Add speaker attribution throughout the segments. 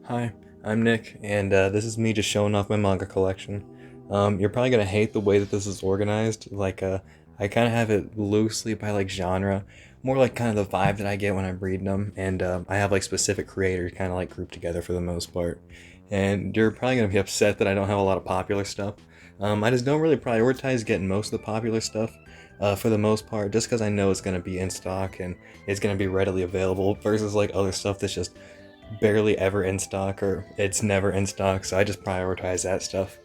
Speaker 1: Hi, I'm Nick, and this is me just showing off my manga collection. You're probably gonna hate the way that this is organized. I kind of have it loosely by like genre, more like kind of the vibe that I get when I'm reading them, and I have like specific creators kind of like grouped together for the most part. And you're probably gonna be upset that I don't have a lot of popular stuff. I just don't really prioritize getting most of the popular stuff. For the most part, just because I know it's going to be in stock and it's going to be readily available versus like other stuff that's just barely ever in stock or it's never in stock, so I just prioritize that stuff.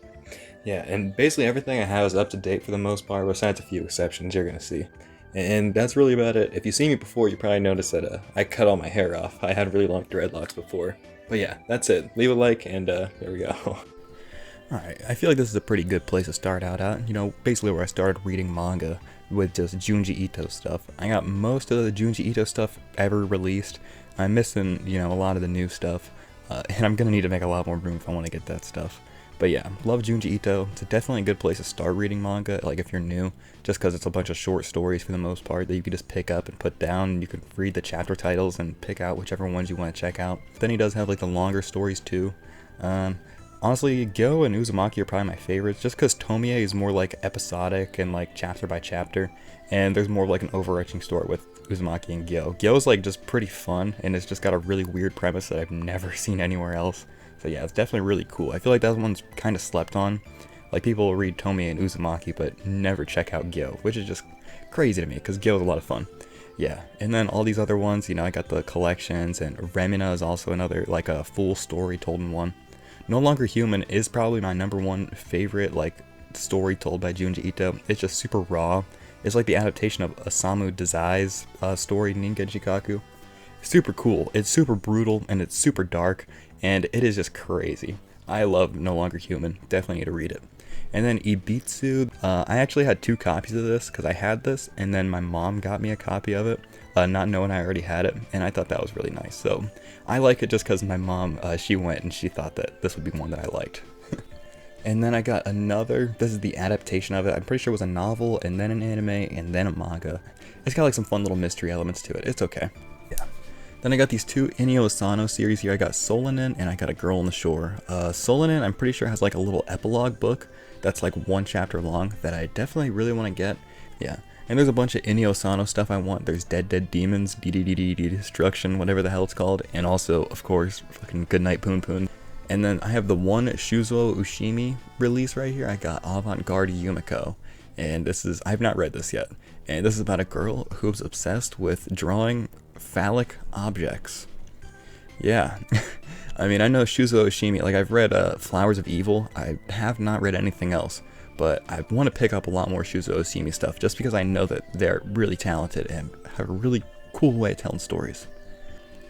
Speaker 1: Yeah, and basically everything I have is up to date for the most part, besides a few exceptions you're gonna see. And that's really about it. If you've seen me before, you probably noticed that I cut all my hair off. I had really long dreadlocks before. But yeah, that's it. Leave a like, and there we go.
Speaker 2: Alright, I feel like this is a pretty good place to start out at. Basically where I started reading manga with just Junji Ito stuff. I got most of the Junji Ito stuff ever released. I'm missing, a lot of the new stuff. And I'm gonna need to make a lot more room if I want to get that stuff. But yeah, love Junji Ito. It's definitely a good place to start reading manga, like if you're new, just because it's a bunch of short stories for the most part that you can just pick up and put down. You can read the chapter titles and pick out whichever ones you want to check out. Then he does have like the longer stories too. Honestly, Gyo and Uzumaki are probably my favorites, just because Tomie is more like episodic and like chapter by chapter, and there's more like an overarching story with Uzumaki and Gyo. Gyo's like just pretty fun, and it's just got a really weird premise that I've never seen anywhere else. So yeah, it's definitely really cool. I feel like that one's kind of slept on. Like people read Tomie and Uzumaki, but never check out Gyo, which is just crazy to me, because Gyo is a lot of fun. Yeah, and then all these other ones, I got the collections, and Remina is also another, like a full story told in one. No Longer Human is probably my number one favorite, like, story told by Junji Ito. It's just super raw. It's like the adaptation of Osamu Dazai's story, Ningen Shikaku. Super cool. It's super brutal, and it's super dark, and it is just crazy. I love No Longer Human. Definitely need to read it. And then Ibitsu, I actually had 2 copies of this, because I had this, and then my mom got me a copy of it, not knowing I already had it, and I thought that was really nice. So I like it just because my mom, she went and she thought that this would be one that I liked. And then I got another, this is the adaptation of it, I'm pretty sure it was a novel, and then an anime, and then a manga. It's got like some fun little mystery elements to it, it's okay. Yeah. Then I got these 2 Inio Asano series here. I got Solanin and I got A Girl on the Shore. Solanin, I'm pretty sure has like a little epilogue book that's like 1 chapter long that I definitely really want to get. Yeah. And there's a bunch of Inio Asano stuff I want. There's Dead Dead Demons, DDDD Destruction, whatever the hell it's called. And also, of course, fucking Goodnight Poon Poon. And then I have the one Shuzo Ushimi release right here. I got Avant-Garde Yumiko. And this is, I've not read this yet. And this is about a girl who's obsessed with drawing phallic objects. Yeah. I mean, I know Shuzo Oshimi, like I've read Flowers of Evil. I have not read anything else, but I want to pick up a lot more Shuzo Oshimi stuff just because I know that they're really talented and have a really cool way of telling stories.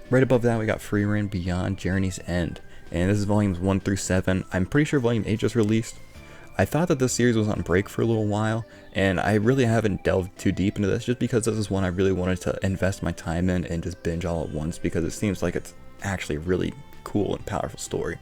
Speaker 2: Right above that we got Free Reign Beyond Journey's End, and this is volumes 1 through 7. I'm pretty sure volume 8 just released. I thought that this series was on break for a little while, and I really haven't delved too deep into this just because this is one I really wanted to invest my time in and just binge all at once because it seems like it's actually really cool and powerful story.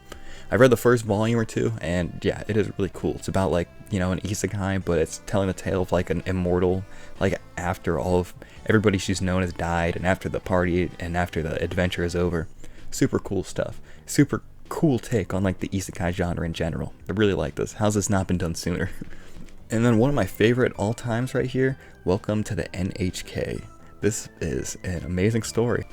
Speaker 2: I read the first volume or 2, and yeah, it is really cool. It's about like, an isekai, but it's telling the tale of like an immortal, like after all of everybody she's known has died, and after the party and after the adventure is over. Super cool stuff. Super cool take on like the isekai genre in general. I really like this. How's this not been done sooner? And then one of my favorite all times right here, Welcome to the NHK. This is an amazing story.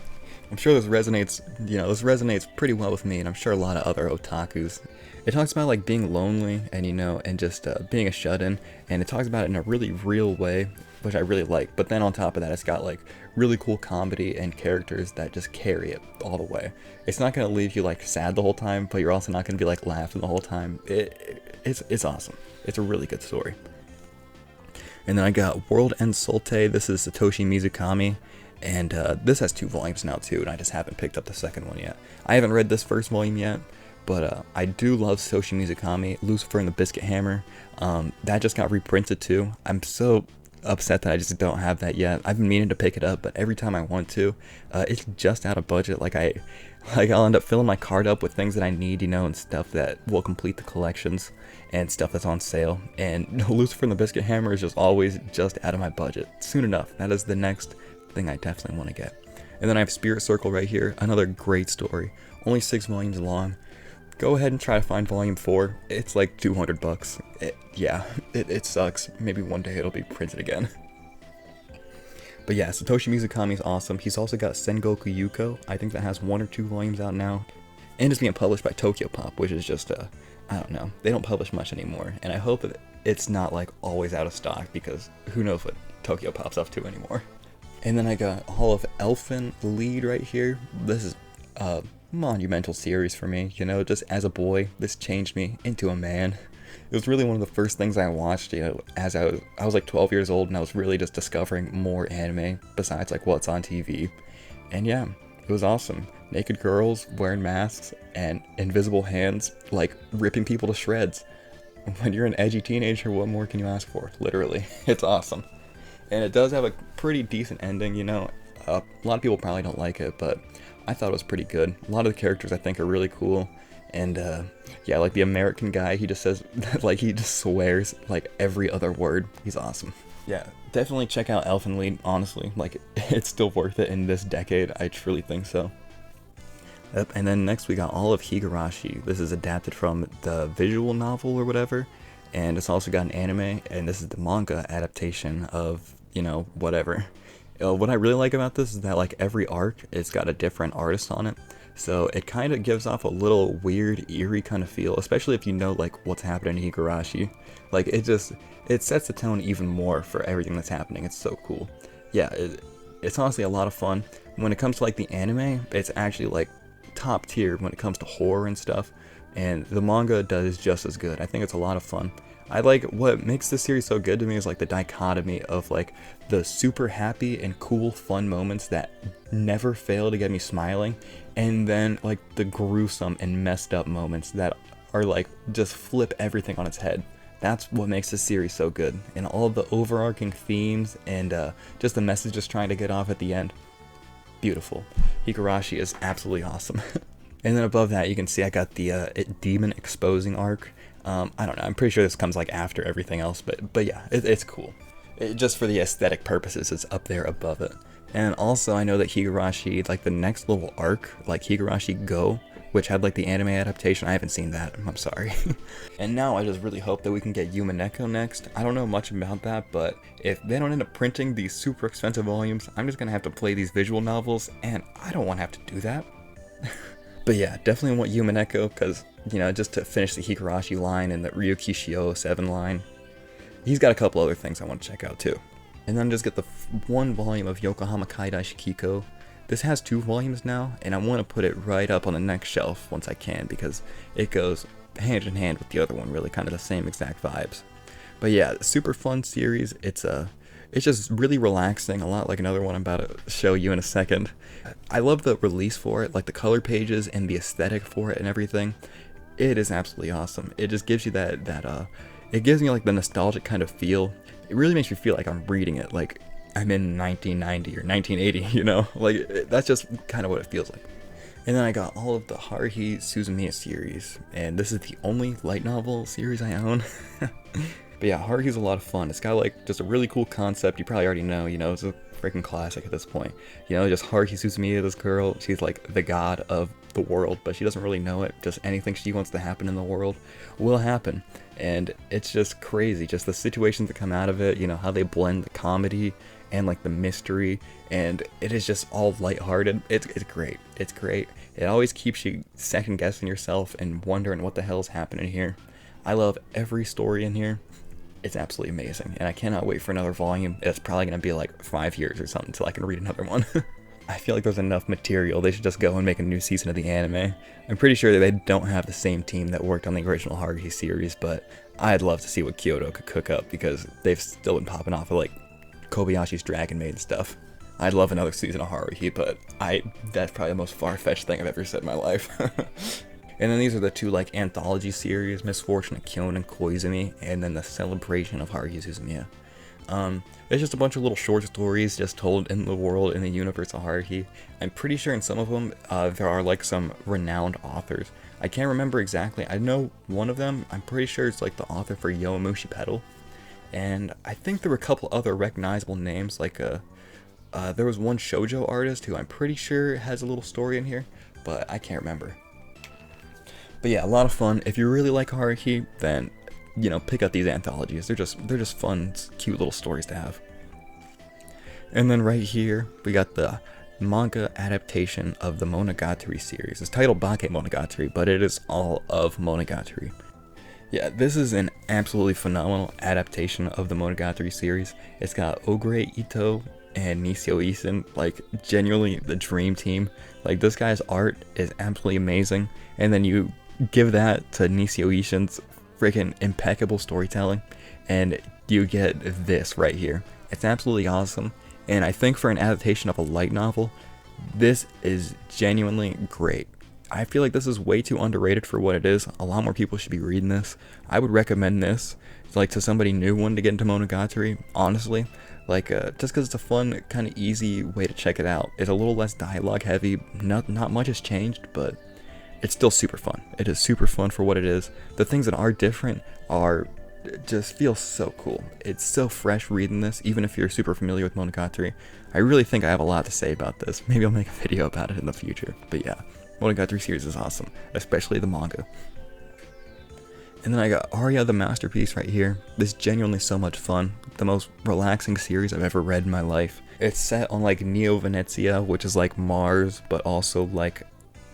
Speaker 2: I'm sure this resonates pretty well with me, and I'm sure a lot of other otakus. It talks about like being lonely and and just being a shut-in, and it talks about it in a really real way, which I really like. But then on top of that, it's got like really cool comedy and characters that just carry it all the way. It's not gonna leave you like sad the whole time, but you're also not gonna be like laughing the whole time. It's awesome. It's a really good story. And then I got World End Solte. This is Satoshi Mizukami. And this has 2 volumes now too, and I just haven't picked up the second one yet. I haven't read this first volume yet, but I do love Satoshi Mizukami, Lucifer and the Biscuit Hammer. That just got reprinted too. I'm so upset that I just don't have that yet. I've been meaning to pick it up, but every time I want to, it's just out of budget. I'll end up filling my cart up with things that I need, and stuff that will complete the collections and stuff that's on sale. And Lucifer and the Biscuit Hammer is just always just out of my budget. Soon enough, that is the next thing I definitely want to get. And then I have Spirit Circle right here, another great story. only 6 volumes long. Go ahead and try to find volume 4. It's like $200. It sucks. Maybe one day it'll be printed again. But yeah, Satoshi Mizukami is awesome. He's also got Sengoku Yuko. I think that has 1 or 2 volumes out now. And it's being published by Tokyo Pop, which is just, I don't know. They don't publish much anymore. And I hope that it's not like always out of stock, because who knows what Tokyo Pop's up to anymore. And then I got all of Elfen Lied right here. This is a monumental series for me. You know, just as a boy, this changed me into a man. It was really one of the first things I watched, you know, as I was like 12 years old, and I was really just discovering more anime besides like what's on TV. And yeah, it was awesome. Naked girls wearing masks and invisible hands like ripping people to shreds. When you're an edgy teenager, what more can you ask for? Literally, it's awesome. And it does have a pretty decent ending, you know. A lot of people probably don't like it, but I thought it was pretty good. A lot of the characters I think are really cool. And yeah, like the American guy, he just says, like, he just swears like every other word. He's awesome. Yeah, definitely check out Elfen Lied, honestly. Like, it's still worth it in this decade. I truly think so. Yep, and then next we got all of Higurashi. This is adapted from the visual novel or whatever. And it's also got an anime, and this is the manga adaptation of, you know, whatever. What I really like about this is that, like, every arc, it's got a different artist on it. So it kind of gives off a little weird, eerie kind of feel, especially if you know, like, what's happening in Higurashi. Like, it sets the tone even more for everything that's happening. It's so cool. Yeah, it's honestly a lot of fun. When it comes to, like, the anime, it's actually, like, top tier when it comes to horror and stuff. And the manga does just as good. I think it's a lot of fun. I like, what makes this series so good to me is like the dichotomy of like the super happy and cool fun moments that never fail to get me smiling, and then like the gruesome and messed up moments that are like just flip everything on its head. That's what makes this series so good, and all of the overarching themes and just the messages trying to get off at the end. Beautiful. Higurashi is absolutely awesome. And then above that, you can see I got the demon exposing arc. I don't know, I'm pretty sure this comes like after everything else, but yeah, it's cool. Just for the aesthetic purposes, it's up there above it. And also, I know that Higurashi, like the next little arc, like Higurashi Go, which had like the anime adaptation, I haven't seen that, I'm sorry. And now I just really hope that we can get Yumineko next. I don't know much about that, but if they don't end up printing these super expensive volumes, I'm just gonna have to play these visual novels, and I don't want to have to do that. But yeah, definitely want Yumineko, because, you know, just to finish the Higurashi line and the Ryuki Shio 7 line. He's got a couple other things I want to check out too. And then just get the 1 volume of Yokohama Kaidai Shikiko. This has 2 volumes now, and I want to put it right up on the next shelf once I can, because it goes hand in hand with the other one, really kind of the same exact vibes. But yeah, super fun series. It's just really relaxing, a lot like another one I'm about to show you in a second. I love the release for it, like the color pages and the aesthetic for it and everything. It is absolutely awesome. It just gives you it gives me like the nostalgic kind of feel. It really makes me feel like I'm reading it, like I'm in 1990 or 1980, you know? Like, that's just kind of what it feels like. And then I got all of the Haruhi Suzumiya series, and this is the only light novel series I own. But yeah, Haruhi's a lot of fun. It's got like just a really cool concept. You probably already know, you know, it's a freaking classic at this point. You know, just Haruhi Suzumiya, this girl, she's like the god of the world, but she doesn't really know it. Just anything she wants to happen in the world will happen. And it's just crazy, just the situations that come out of it, you know, how they blend the comedy and like the mystery, and it is just all lighthearted. It's great. It's great. It always keeps you second guessing yourself and wondering what the hell's happening here. I love every story in here. It's absolutely amazing, and I cannot wait for another volume. It's probably going to be like 5 years or something until I can read another one. I feel like there's enough material. They should just go and make a new season of the anime. I'm pretty sure that they don't have the same team that worked on the original Haruhi series, but I'd love to see what Kyoto could cook up, because they've still been popping off of like Kobayashi's Dragon Maid and stuff. I'd love another season of Haruhi, but that's probably the most far-fetched thing I've ever said in my life. And then these are the 2 like anthology series, Misfortune of Kyonen Koizumi, and then the Celebration of Haruhi Suzumiya. It's just a bunch of little short stories just told in the world, in the universe of Haruhi. I'm pretty sure in some of them there are like some renowned authors. I can't remember exactly. I know one of them, I'm pretty sure it's like the author for Yowamushi Pedal. And I think there were a couple other recognizable names, like there was one shojo artist who I'm pretty sure has a little story in here, but I can't remember. But yeah, a lot of fun. If you really like Haruhi, then pick up these anthologies. They're just fun, cute little stories to have. And then right here we got the manga adaptation of the Monogatari series. It's titled Bake Monogatari, but it is all of Monogatari. Yeah, this is an absolutely phenomenal adaptation of the Monogatari series. It's got Ogure Ito and Nisio Isin, like genuinely the dream team. Like this guy's art is absolutely amazing, and then you give that to Nisio Isin's freaking impeccable storytelling, and you get this right here. It's absolutely awesome, and I think for an adaptation of a light novel, this is genuinely great. I feel like this is way too underrated for what it is. A lot more people should be reading this. I would recommend this, like, to somebody new wanting to get into Monogatari, honestly. Like, just because it's a fun, kind of easy way to check it out. It's a little less dialogue heavy. Not much has changed, but it's still super fun. It is super fun for what it is. The things that are different are just feel so cool. It's so fresh reading this, even if you're super familiar with Monogatari. I really think I have a lot to say about this. Maybe I'll make a video about it in the future. But yeah, Monogatari series is awesome, especially the manga. And then I got Aria the Masterpiece right here. This is genuinely so much fun. The most relaxing series I've ever read in my life. It's set on like Neo Venezia, which is like Mars, but also like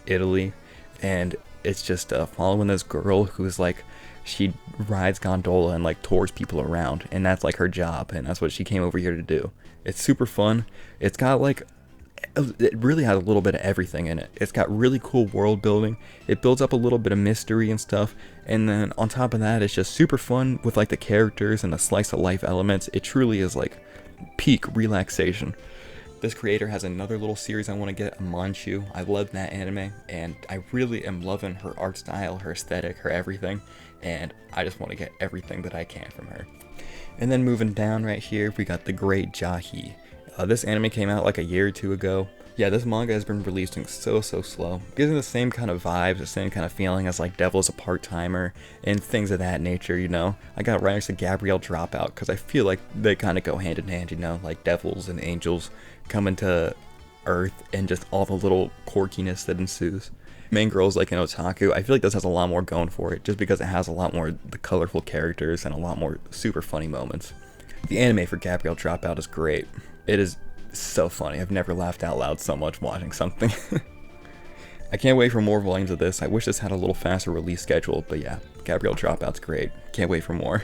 Speaker 2: Italy. And it's just following this girl who's like, she rides gondola and like tours people around, and that's like her job, and that's what she came over here to do. It's super fun. It's got like, it really has a little bit of everything in it. It's got really cool world building. It builds up a little bit of mystery and stuff, and then on top of that, it's just super fun with like the characters and the slice of life elements. It truly is like peak relaxation. This creator has another little series I want to get, Manchu. I love that anime, and I really am loving her art style, her aesthetic, her everything, and I just want to get everything that I can from her. And then moving down right here, we got The Great Jahi. This anime came out like a year or two ago. Yeah, this manga has been releasing so slow. Gives me the same kind of vibes, the same kind of feeling as like Devil's a Part-Timer and things of that nature, you know. I got right next to Gabrielle Dropout because I feel like they kind of go hand in hand, you know, like devils and angels coming to Earth and just all the little quirkiness that ensues. Main girl's like an otaku. I feel like this has a lot more going for it just because it has a lot more the colorful characters and a lot more super funny moments. The anime for Gabrielle Dropout is great. It is so funny. I've never laughed out loud so much watching something. I can't wait for more volumes of this. I wish this had a little faster release schedule, but yeah, Gabrielle Dropout's great. Can't wait for more.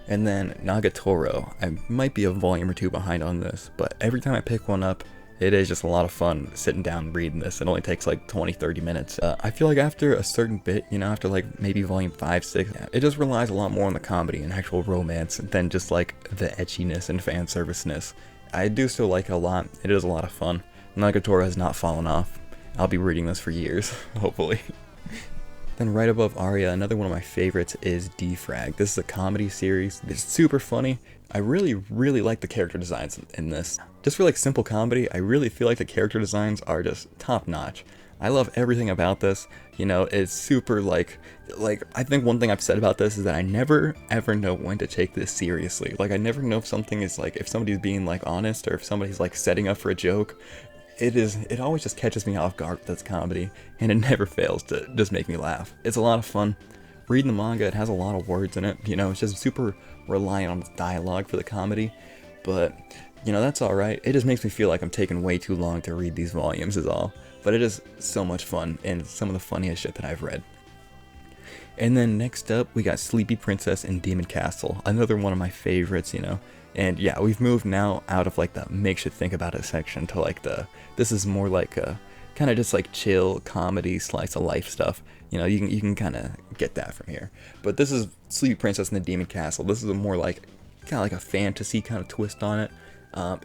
Speaker 2: And then Nagatoro. I might be a volume or two behind on this, but every time I pick one up, it is just a lot of fun sitting down and reading this. It only takes like 20-30 minutes. I feel like after a certain bit, you know, after like maybe volume 5, 6, it just relies a lot more on the comedy and actual romance than just like the etchiness and fan serviceness. I do still like it a lot. It is a lot of fun. Nagatoro has not fallen off. I'll be reading this for years, hopefully. Then right above Aria, another one of my favorites is Defrag. This is a comedy series. It's super funny. I really like the character designs in this. Just for like simple comedy, I really feel like the character designs are just top notch. I love everything about this. You know, it's super like I think one thing I've said about this is that I never ever know when to take this seriously. Like I never know if something is like, if somebody's being like honest or if somebody's like setting up for a joke. It always just catches me off guard with this comedy, and it never fails to just make me laugh. It's a lot of fun. Reading the manga, it has a lot of words in it, you know, it's just super reliant on the dialogue for the comedy, but, you know, that's alright. It just makes me feel like I'm taking way too long to read these volumes is all, but it is so much fun, and some of the funniest shit that I've read. And then next up, we got Sleepy Princess and Demon Castle, another one of my favorites, you know. And yeah, we've moved now out of like the makes you think about it section to like this is more like a kind of just like chill comedy slice of life stuff. You know, you can kind of get that from here. But this is Sleepy Princess and the Demon Castle. This is a more like kind of like a fantasy kind of twist on it.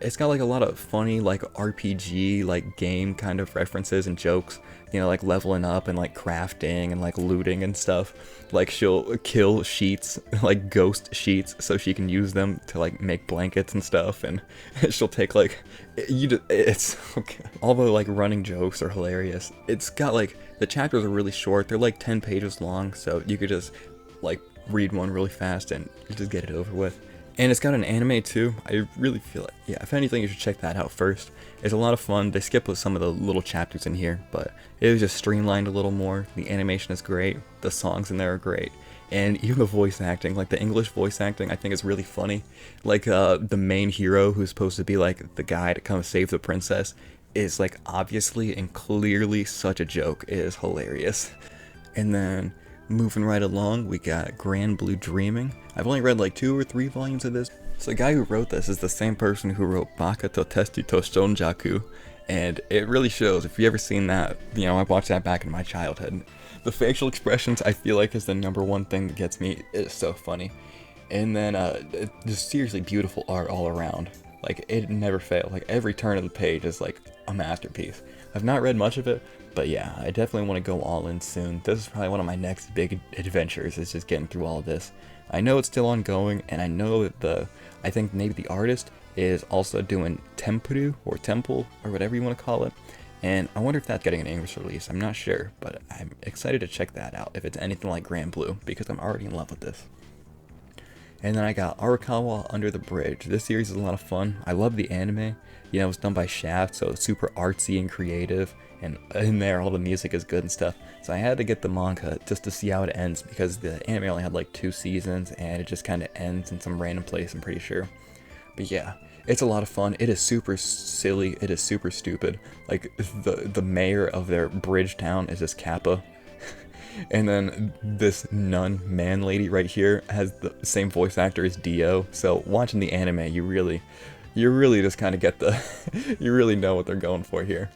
Speaker 2: It's got like a lot of funny like RPG like game kind of references and jokes, you know, like leveling up and like crafting and like looting and stuff. Like she'll kill sheets, like ghost sheets, so she can use them to like make blankets and stuff, and she'll take like it's okay. All the like running jokes are hilarious. It's got like the chapters are really short. They're like 10 pages long, so you could just like read one really fast and just get it over with. And it's got an anime too. I really feel like, yeah, if anything, you should check that out first. It's a lot of fun. They skip some of the little chapters in here, but it was just streamlined a little more. The animation is great. The songs in there are great. And even the voice acting, like the English voice acting, I think is really funny. Like the main hero, who's supposed to be like the guy to come save the princess, is like obviously and clearly such a joke. It is hilarious. And then moving right along, we got Grand Blue Dreaming. I've only read like 2 or 3 volumes of this. So the guy who wrote this is the same person who wrote Baka to Testi to Shonjaku. And it really shows. If you ever seen that, you know, I watched that back in my childhood. The facial expressions, I feel like, is the #1 thing that gets me. It's so funny. And then just seriously beautiful art all around. Like, it never fails. Like, every turn of the page is like a masterpiece. I've not read much of it, but yeah, I definitely want to go all in soon. This is probably one of my next big adventures, is just getting through all of this. I know it's still ongoing, and I know that I think maybe the artist is also doing Tempuru, or Temple, or whatever you want to call it. And I wonder if that's getting an English release. I'm not sure, but I'm excited to check that out if it's anything like Grand Blue, because I'm already in love with this. And then I got Arakawa Under the Bridge. This series is a lot of fun. I love the anime. You know, it's done by Shaft, so it's super artsy and creative. And in there, all the music is good and stuff. So I had to get the manga just to see how it ends, because the anime only had like 2 seasons, and it just kind of ends in some random place, I'm pretty sure. But yeah, it's a lot of fun. It is super silly. It is super stupid. Like, the mayor of their bridge town is this Kappa. And then this nun man lady right here has the same voice actor as Dio. So watching the anime, you really just kind of get you really know what they're going for here.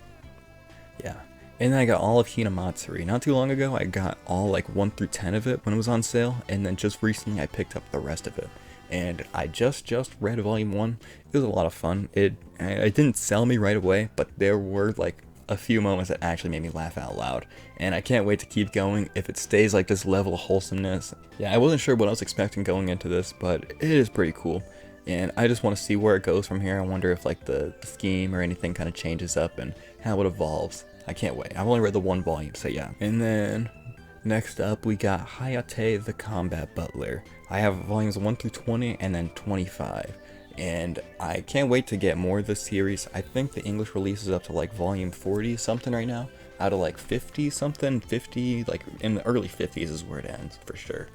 Speaker 2: Yeah. And then I got all of Hinamatsuri. Not too long ago, I got all like 1 through 10 of it when it was on sale. And then just recently, I picked up the rest of it. And I just read volume 1. It was a lot of fun. It didn't sell me right away, but there were like a few moments that actually made me laugh out loud. And I can't wait to keep going if it stays like this level of wholesomeness. Yeah, I wasn't sure what I was expecting going into this, but it is pretty cool. And I just want to see where it goes from here. I wonder if like the theme or anything kind of changes up and how it evolves. I can't wait. I've only read the 1 volume, so yeah. And then next up, we got Hayate the Combat Butler. I have volumes 1 through 20 and then 25. And I can't wait to get more of this series. I think the English release is up to like volume 40 something right now. Out of like 50 something, 50, like in the early 50s is where it ends for sure.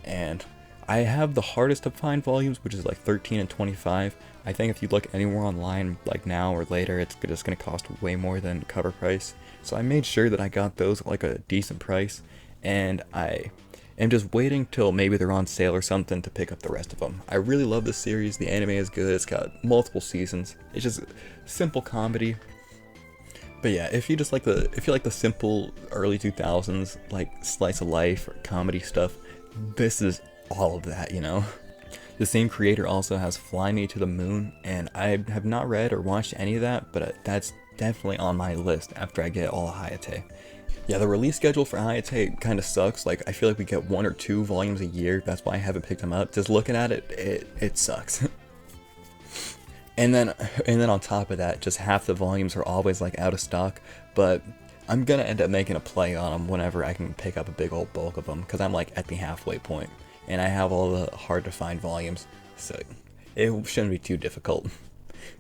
Speaker 2: And I have the hardest to find volumes, which is like 13 and 25. I think if you look anywhere online, like now or later, it's just going to cost way more than cover price. So I made sure that I got those at like a decent price, and I am just waiting till maybe they're on sale or something to pick up the rest of them. I really love this series. The anime is good. It's got multiple seasons. It's just simple comedy. But yeah, if you like the simple early 2000s like slice of life or comedy stuff, this is all of that, you know. The same creator also has Fly Me to the Moon, and I have not read or watched any of that, but that's definitely on my list after I get all of Hayate. Yeah, the release schedule for Hayate kind of sucks. Like, I feel like we get 1 or 2 volumes a year. That's why I haven't picked them up. Just looking at it, it sucks. and then on top of that, just half the volumes are always like out of stock. But I'm gonna end up making a play on them whenever I can pick up a big old bulk of them, because I'm like at the halfway point, and I have all the hard to find volumes, so it shouldn't be too difficult.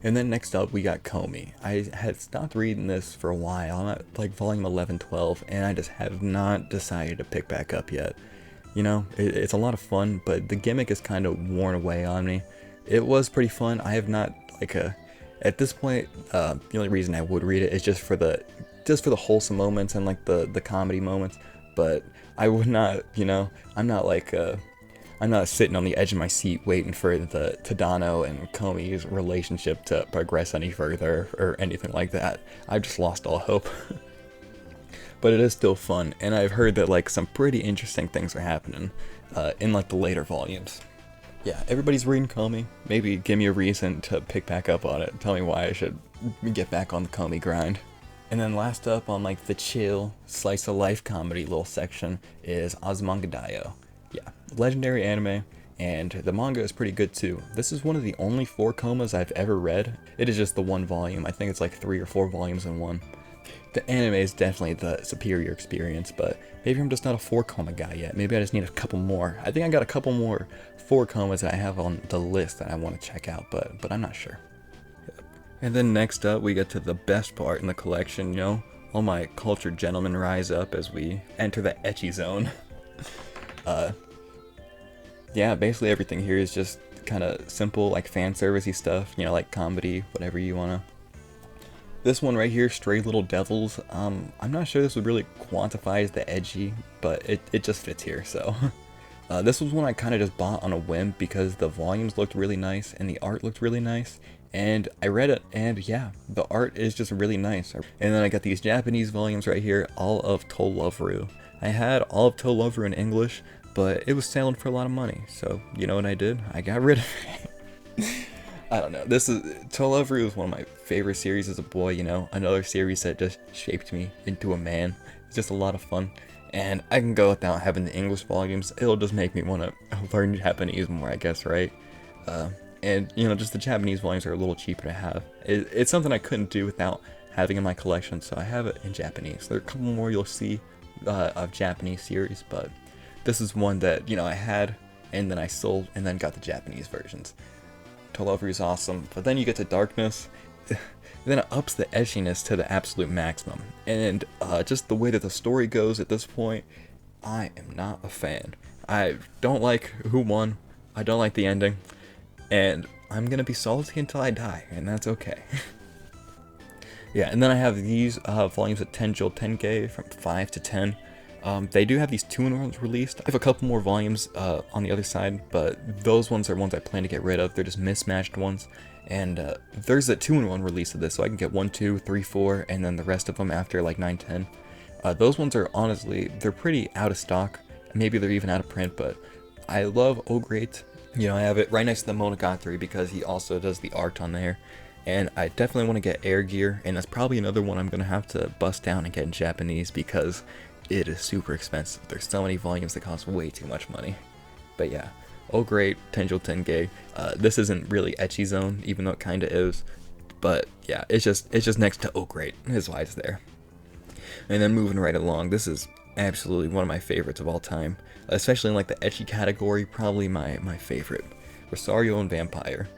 Speaker 2: And then next up, we got Komi. I had stopped reading this for a while. I'm at like volume 11, 12, and I just have not decided to pick back up yet. You know, it's a lot of fun, but the gimmick is kind of worn away on me. It was pretty fun. I have not, like, at this point, the only reason I would read it is just for the wholesome moments and like the comedy moments. But I would not, you know, I'm not sitting on the edge of my seat waiting for the Tadano and Komi's relationship to progress any further or anything like that. I've just lost all hope. But it is still fun, and I've heard that like some pretty interesting things are happening in like the later volumes. Yeah, everybody's reading Komi. Maybe give me a reason to pick back up on it. Tell me why I should get back on the Komi grind. And then last up on like the chill slice of life comedy little section is Azumanga. Yeah, legendary anime, and the manga is pretty good too. This is one of the only 4 komas I've ever read. It is just the 1 volume. I think it's like 3 or 4 volumes in one. the anime is definitely the superior experience, but maybe I'm just not a 4-coma guy yet. Maybe I just need a couple more. I think I got a couple more 4-comas that I have on the list that I want to check out, but I'm not sure. And then next up, we get to the best part in the collection, you know? All my cultured gentlemen rise up as we enter the ecchi zone. Yeah, basically everything here is just kind of simple, like fan servicey stuff, you know, like comedy, whatever you wanna. This one right here, Stray Little Devils, I'm not sure this would really quantify as the edgy, but it just fits here, so. This was one I kind of just bought on a whim because the volumes looked really nice and the art looked really nice, and I read it, and yeah, the art is just really nice. And then I got these Japanese volumes right here, all of To Love Ru. I had all of To Love Ru in English, but it was selling for a lot of money, so you know what I did? I got rid of it. I don't know, To Love Ru is one of my favorite series as a boy, you know, another series that just shaped me into a man. It's just a lot of fun, and I can go without having the English volumes. It'll just make me want to learn Japanese more, I guess, right? And, you know, just the Japanese volumes are a little cheaper to have. It's something I couldn't do without having in my collection, so I have it in Japanese. There are a couple more you'll see of Japanese series, but this is one that, you know, I had, and then I sold, and then got the Japanese versions. To Love Ru is awesome, but then you get to Darkness, then it ups the edginess to the absolute maximum, and just the way that the story goes at this point, I am not a fan. I don't like who won, I don't like the ending, and I'm gonna be salty until I die, and that's okay. Yeah, and then I have these volumes of Tenjo Tenge from 5 to 10. They do have these 2-in-1s released. I have a couple more volumes on the other side, but those ones are ones I plan to get rid of. They're just mismatched ones. And there's a 2-in-1 release of this, so I can get 1, 2, 3, 4, and then the rest of them after like 9, 10. Those ones are honestly, they're pretty out of stock. Maybe they're even out of print, but I love O Great. You know, I have it right next to the Monogatari because he also does the art on there. And I definitely want to get Air Gear, and that's probably another one I'm going to have to bust down and get in Japanese because it is super expensive. There's so many volumes that cost way too much money. But yeah, Oh Great, Tenjo Tenge. This isn't really ecchi zone, even though it kind of is. But yeah, it's just next to Oh Great is why it's there. And then moving right along, this is absolutely one of my favorites of all time, especially in like the ecchi category. Probably my favorite, Rosario and Vampire.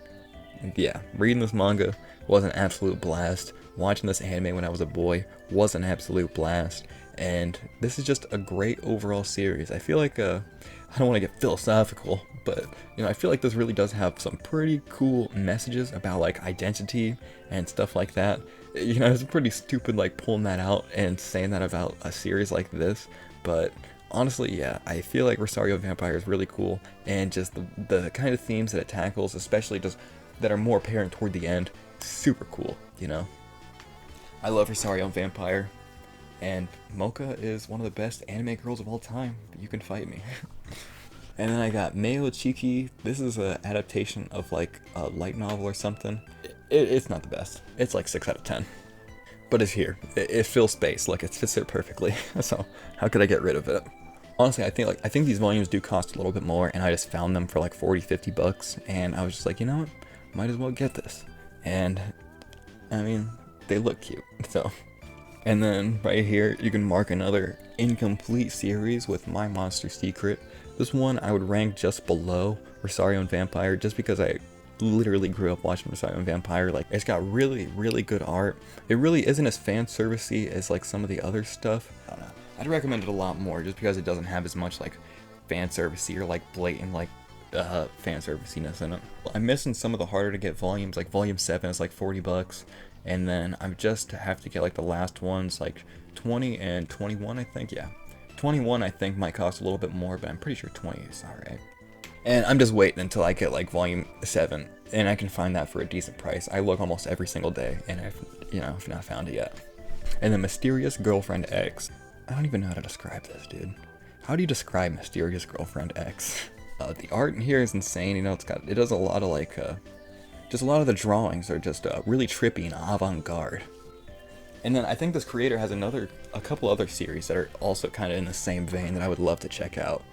Speaker 2: Yeah, reading this manga was an absolute blast. Watching this anime when I was a boy was an absolute blast. And this is just a great overall series. I feel like, I don't want to get philosophical, but, you know, I feel like this really does have some pretty cool messages about, like, identity and stuff like that. You know, it's pretty stupid, like, pulling that out and saying that about a series like this, but honestly, yeah, I feel like Rosario Vampire is really cool, and just the kind of themes that it tackles, especially just that are more apparent toward the end, super cool, you know? I love Rosario Vampire. And Mocha is one of the best anime girls of all time. You can fight me. And then I got Meo Chiki. This is an adaptation of like a light novel or something. It's not the best. It's like 6 out of 10. But it's here. It fills space. Like it fits there perfectly. So how could I get rid of it? Honestly, I think these volumes do cost a little bit more, and I just found them for like 40, 50 bucks, and I was just like, you know what? Might as well get this. And I mean, they look cute. So. And then right here, you can mark another incomplete series with My Monster Secret. This one I would rank just below Rosario and Vampire, just because I literally grew up watching Rosario and Vampire. Like, it's got really, really good art. It really isn't as fan servicey as like some of the other stuff. I don't know. I'd recommend it a lot more, just because it doesn't have as much like fan servicey or like blatant like fan serviciness in it. I'm missing some of the harder to get volumes. Like volume 7 is like 40 bucks. And then I just have to get like the last ones, like 20 and 21, I think. Yeah, 21 I think might cost a little bit more, but I'm pretty sure 20 is alright. And I'm just waiting until I get like volume 7, and I can find that for a decent price. I look almost every single day, and I've not found it yet. And then Mysterious Girlfriend X. I don't even know how to describe this, dude. How do you describe Mysterious Girlfriend X? The art in here is insane. You know, it does a lot of like just a lot of the drawings are just really trippy and avant-garde. And then I think this creator has a couple other series that are also kind of in the same vein that I would love to check out.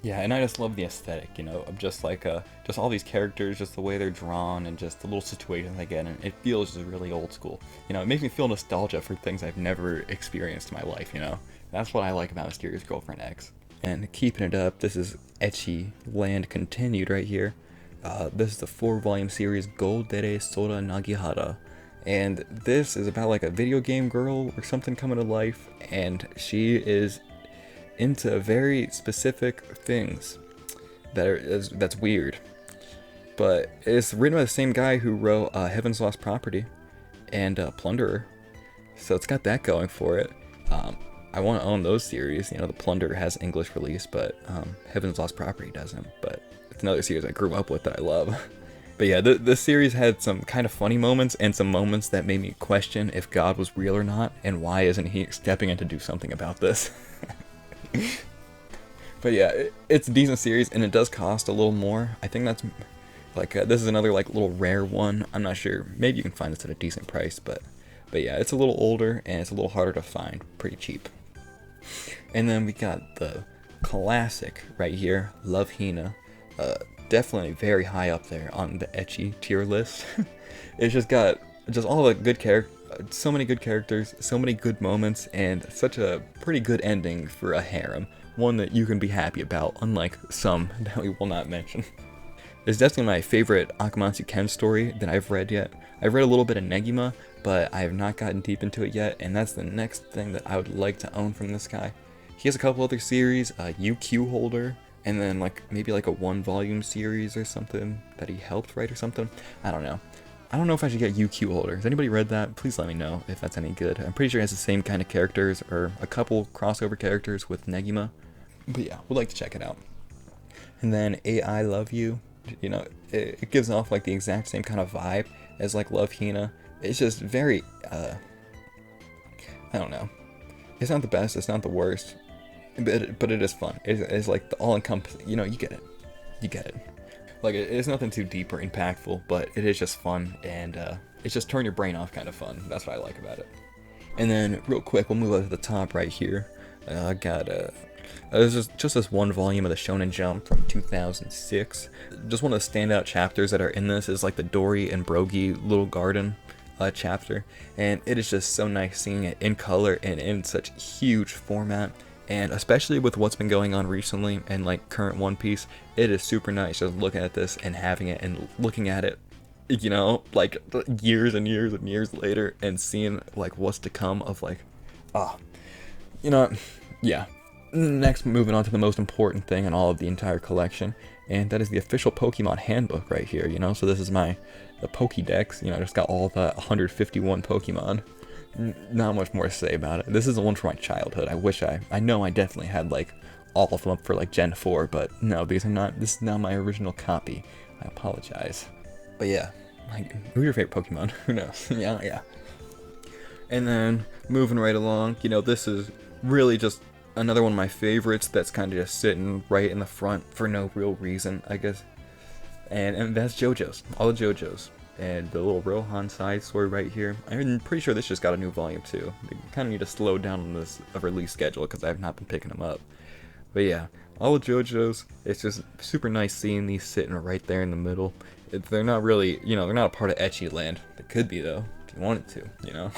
Speaker 2: Yeah, and I just love the aesthetic, you know, of just like just all these characters, just the way they're drawn, and just the little situations they get in. It feels just really old school. You know, it makes me feel nostalgia for things I've never experienced in my life. You know, that's what I like about Mysterious Girlfriend X. And keeping it up, this is ecchi Land Continued right here. This is the 4-volume series Goldere Sora Nagihara. And this is about like a video game girl or something coming to life, and she is into very specific things that's weird. But it's written by the same guy who wrote Heaven's Lost Property and Plunderer, so it's got that going for it. I want to own those series. You know, the Plunderer has English release, but Heaven's Lost Property doesn't. But it's another series I grew up with that I love. But yeah, this series had some kind of funny moments and some moments that made me question if God was real or not, and why isn't he stepping in to do something about this. But yeah, it's a decent series, and it does cost a little more. I think that's like this is another like little rare one. I'm not sure. Maybe you can find this at a decent price, but yeah, it's a little older and it's a little harder to find. Pretty cheap. And then we got the classic right here, Love Hina. Definitely very high up there on the ecchi tier list. It's just got all the good so many good characters, so many good moments, and such a pretty good ending for a harem. One that you can be happy about, unlike some that we will not mention. It's definitely my favorite Akamatsu Ken story that I've read yet. I've read a little bit of Negima, but I have not gotten deep into it yet, and that's the next thing that I would like to own from this guy. He has a couple other series, UQ Holder, and then like maybe like a 1-volume series or something that he helped write or something. I don't know. I don't know if I should get UQ Holder. Has anybody read that? Please let me know if that's any good. I'm pretty sure it has the same kind of characters, or a couple crossover characters with Negima. But yeah, we'd like to check it out. And then I Love You. You know, it gives off like the exact same kind of vibe as like Love Hina. It's just very, I don't know. It's not the best, it's not the worst, but it is fun. It's like the all-encompassing, you know, you get it. You get it. Like, it's nothing too deep or impactful, but it is just fun, and it's just turn your brain off kind of fun. That's what I like about it. And then, real quick, we'll move up to the top right here. I got there's just this 1 volume of the Shonen Jump from 2006. Just one of the standout chapters that are in this is like the Dory and Brogy Little Garden chapter, and it is just so nice seeing it in color and in such huge format. And especially with what's been going on recently and like current One Piece, it is super nice just looking at this and having it and looking at it, you know, like years and years and years later, and seeing like what's to come of like, you know, yeah. Next, moving on to the most important thing in all of the entire collection, and that is the official Pokemon handbook right here, you know. So this is the Pokédex, you know, just got all the 151 Pokemon. Not much more to say about it. This is the one from my childhood. I know I definitely had like all of them for like Gen 4, but no, this is not my original copy. I apologize. But yeah, like, who's your favorite Pokemon? Who knows? yeah. And then, moving right along, you know, this is really just another one of my favorites that's kind of just sitting right in the front for no real reason, I guess. And that's JoJo's. All the JoJo's. And the little Rohan side story right here. I'm pretty sure this just got a new volume too. They kind of need to slow down on this release schedule because I have not been picking them up. But yeah, all the JoJo's, it's just super nice seeing these sitting right there in the middle. They're not really, you know, they're not a part of ecchi land. They could be though, if you wanted to, you know.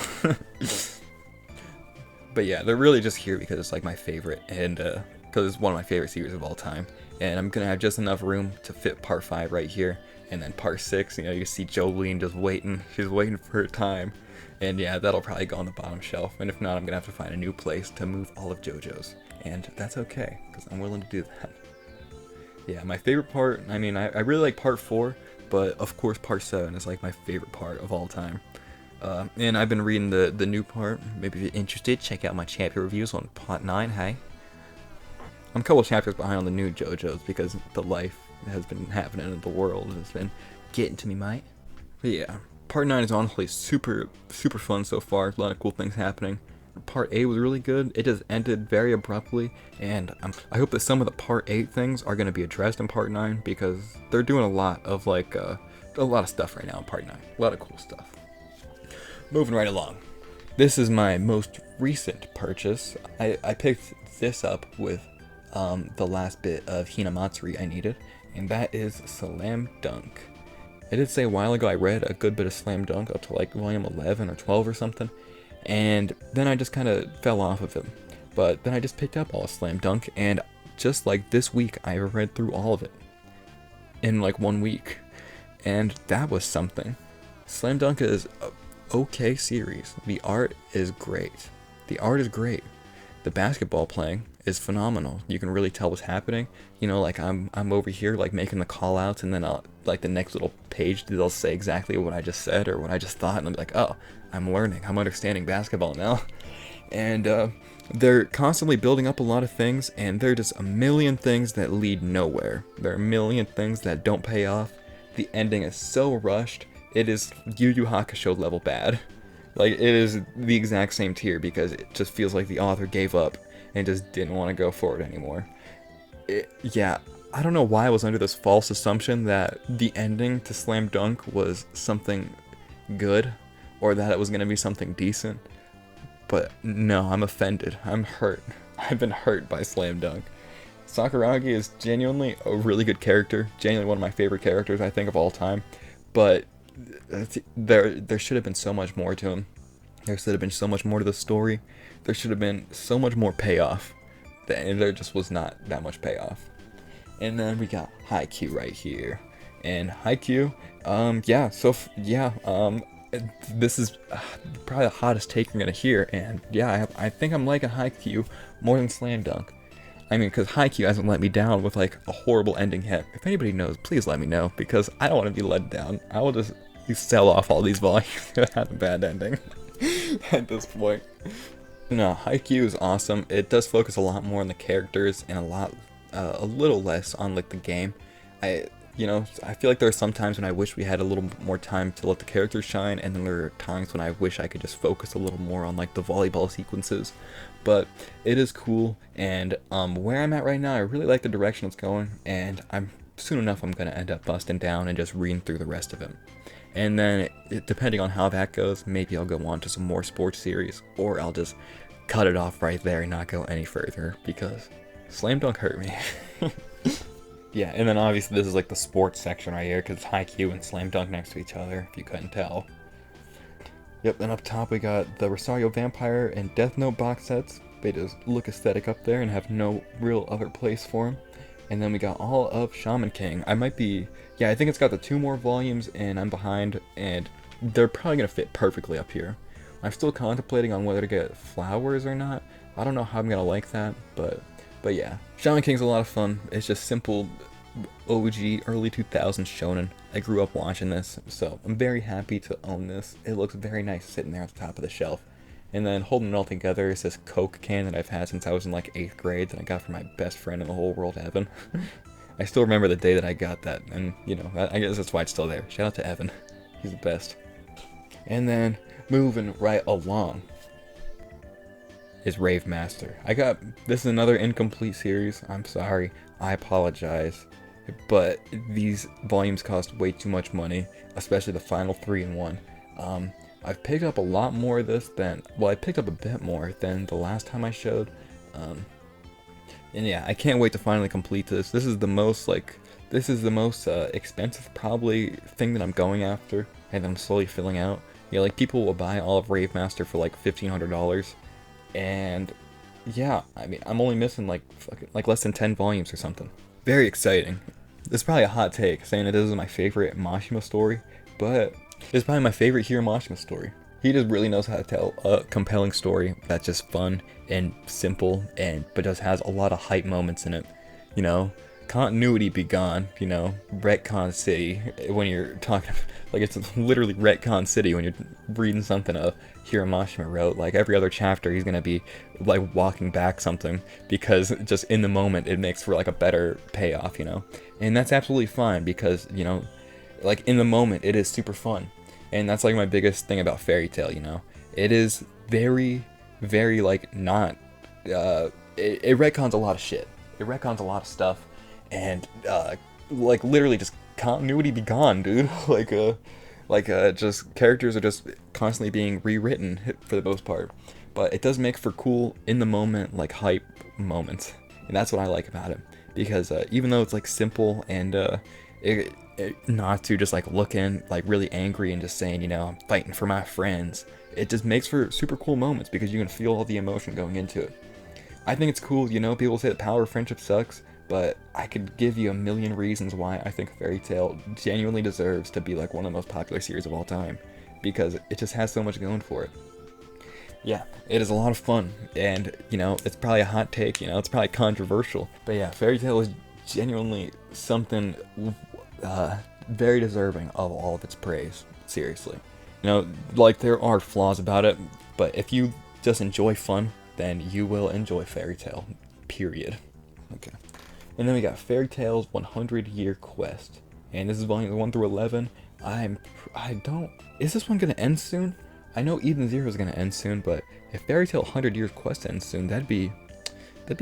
Speaker 2: But yeah, they're really just here because it's like my favorite, and because it's one of my favorite series of all time. And I'm gonna have just enough room to fit part 5 right here. And then part 6, you know, you see Jolene just waiting. She's waiting for her time. And yeah, that'll probably go on the bottom shelf. And if not, I'm going to have to find a new place to move all of JoJo's. And that's okay, because I'm willing to do that. Yeah, my favorite part, I mean, I really like part 4, but of course part 7 is like my favorite part of all time. And I've been reading the new part. Maybe if you're interested, check out my chapter reviews on part 9, hey? I'm a couple chapters behind on the new JoJo's because the life has been happening in the world has been getting to me, mate. But yeah, part 9 is honestly super fun so far. A lot of cool things happening. Part 8 was really good. It just ended very abruptly, and I hope that some of the part 8 things are going to be addressed in part 9, because they're doing a lot of like a lot of stuff right now in part 9. A lot of cool stuff. Moving right along. This is my most recent purchase. I picked this up with the last bit of Hinamatsuri I needed, and that is Slam Dunk. I did say a while ago I read a good bit of Slam Dunk up to like volume 11 or 12 or something, and then I just kind of fell off of it. But then I just picked up all of Slam Dunk, and just like this week I read through all of it in like 1 week, and that was something. Slam Dunk is a okay series. The art is great. The art is great. The basketball playing is phenomenal. You can really tell what's happening. You know, like I'm over here like making the call outs, and then like the next little page they'll say exactly what I just said or what I just thought, and I'll be like, oh, I'm learning. I'm understanding basketball now. And they're constantly building up a lot of things, and there are just a million things that lead nowhere. There are a million things that don't pay off. The ending is so rushed. It is Yu Yu Hakusho level bad. Like, it is the exact same tier because it just feels like the author gave up and just didn't want to go forward anymore. Yeah, I don't know why I was under this false assumption that the ending to Slam Dunk was something good, or that it was going to be something decent. But no, I'm offended. I'm hurt. I've been hurt by Slam Dunk. Sakuragi is genuinely a really good character, genuinely one of my favorite characters I think of all time, but there should have been so much more to him. There should have been so much more to the story. There should have been so much more payoff, and there just was not that much payoff. And then we got Haikyuu right here, and Haikyuu, this is probably the hottest take you're gonna hear, and yeah, I think I'm liking Haikyuu more than Slam Dunk. I mean, because Haikyuu hasn't let me down with like a horrible ending yet. If anybody knows, please let me know, because I don't want to be let down. I will just sell off all these volumes that have a bad ending at this point. No, Haikyuu is awesome. It does focus a lot more on the characters and a little less on like the game. I feel like there are some times when I wish we had a little more time to let the characters shine, and then there are times when I wish I could just focus a little more on like the volleyball sequences. But it is cool, and where I'm at right now, I really like the direction it's going, and soon enough I'm gonna end up busting down and just reading through the rest of it. And then, depending on how that goes, maybe I'll go on to some more sports series, or I'll just cut it off right there and not go any further, because Slam Dunk hurt me. Yeah, and then obviously this is like the sports section right here, because it's Haikyuu and Slam Dunk next to each other, if you couldn't tell. Yep, and up top we got the Rosario Vampire and Death Note box sets. They just look aesthetic up there and have no real other place for them. And then we got all of Shaman King. I think it's got the 2 more volumes, and I'm behind, and they're probably going to fit perfectly up here. I'm still contemplating on whether to get flowers or not. I don't know how I'm going to like that, but yeah. Shaman King's a lot of fun. It's just simple OG early 2000s shonen. I grew up watching this, so I'm very happy to own this. It looks very nice sitting there at the top of the shelf. And then holding it all together is this Coke can that I've had since I was in like 8th grade that I got from my best friend in the whole world, Evan. I still remember the day that I got that, and I guess that's why it's still there. Shout out to Evan. He's the best. And then moving right along is Rave Master. This is another incomplete series. I'm sorry. I apologize. But these volumes cost way too much money, especially the final 3 in 1. I've picked up a lot more of this I picked up a bit more than the last time I showed. And yeah, I can't wait to finally complete this. This is the most expensive probably thing that I'm going after, and I'm slowly filling out. Yeah, like people will buy all of Rave Master for like $1,500, and yeah, I mean, I'm only missing like less than 10 volumes or something. Very exciting. This is probably a hot take saying that this is my favorite Mashima story, but it's probably my favorite Hiro Mashima story. He just really knows how to tell a compelling story that's just fun and simple, but just has a lot of hype moments in it. Continuity be gone, retcon city when you're talking, like it's literally retcon city when you're reading something Hiro Mashima wrote. Like every other chapter he's gonna be like walking back something, because just in the moment it makes for like a better payoff, and that's absolutely fine, because like in the moment it is super fun. And that's like my biggest thing about Fairy Tail, it is very, very like not it retcons a lot of shit. It retcons a lot of stuff, and like literally just continuity be gone, dude. Just characters are just constantly being rewritten for the most part. But it does make for cool in the moment like hype moments. and that's what I like about it. Because even though it's like simple and not to just like looking like really angry and just saying, you know, I'm fighting for my friends, it just makes for super cool moments because you can feel all the emotion going into it. I think it's cool, you know, people say the power of friendship sucks, but I could give you a million reasons why I think Fairy Tail genuinely deserves to be like one of the most popular series of all time, because it just has so much going for it. Yeah, it is a lot of fun, and, you know, it's probably a hot take, you know, it's probably controversial, but yeah, Fairy Tail is genuinely something very deserving of all of its praise, seriously. You know, like, there are flaws about it, but if you just enjoy fun, then you will enjoy Fairy Tail, period. Okay. And then we got Fairy Tail's 100-Year Quest, and this is volumes 1 through 11. Is this one gonna end soon? I know Eden Zero is gonna end soon, but if Fairy Tail 100 Years Quest ends soon, that'd be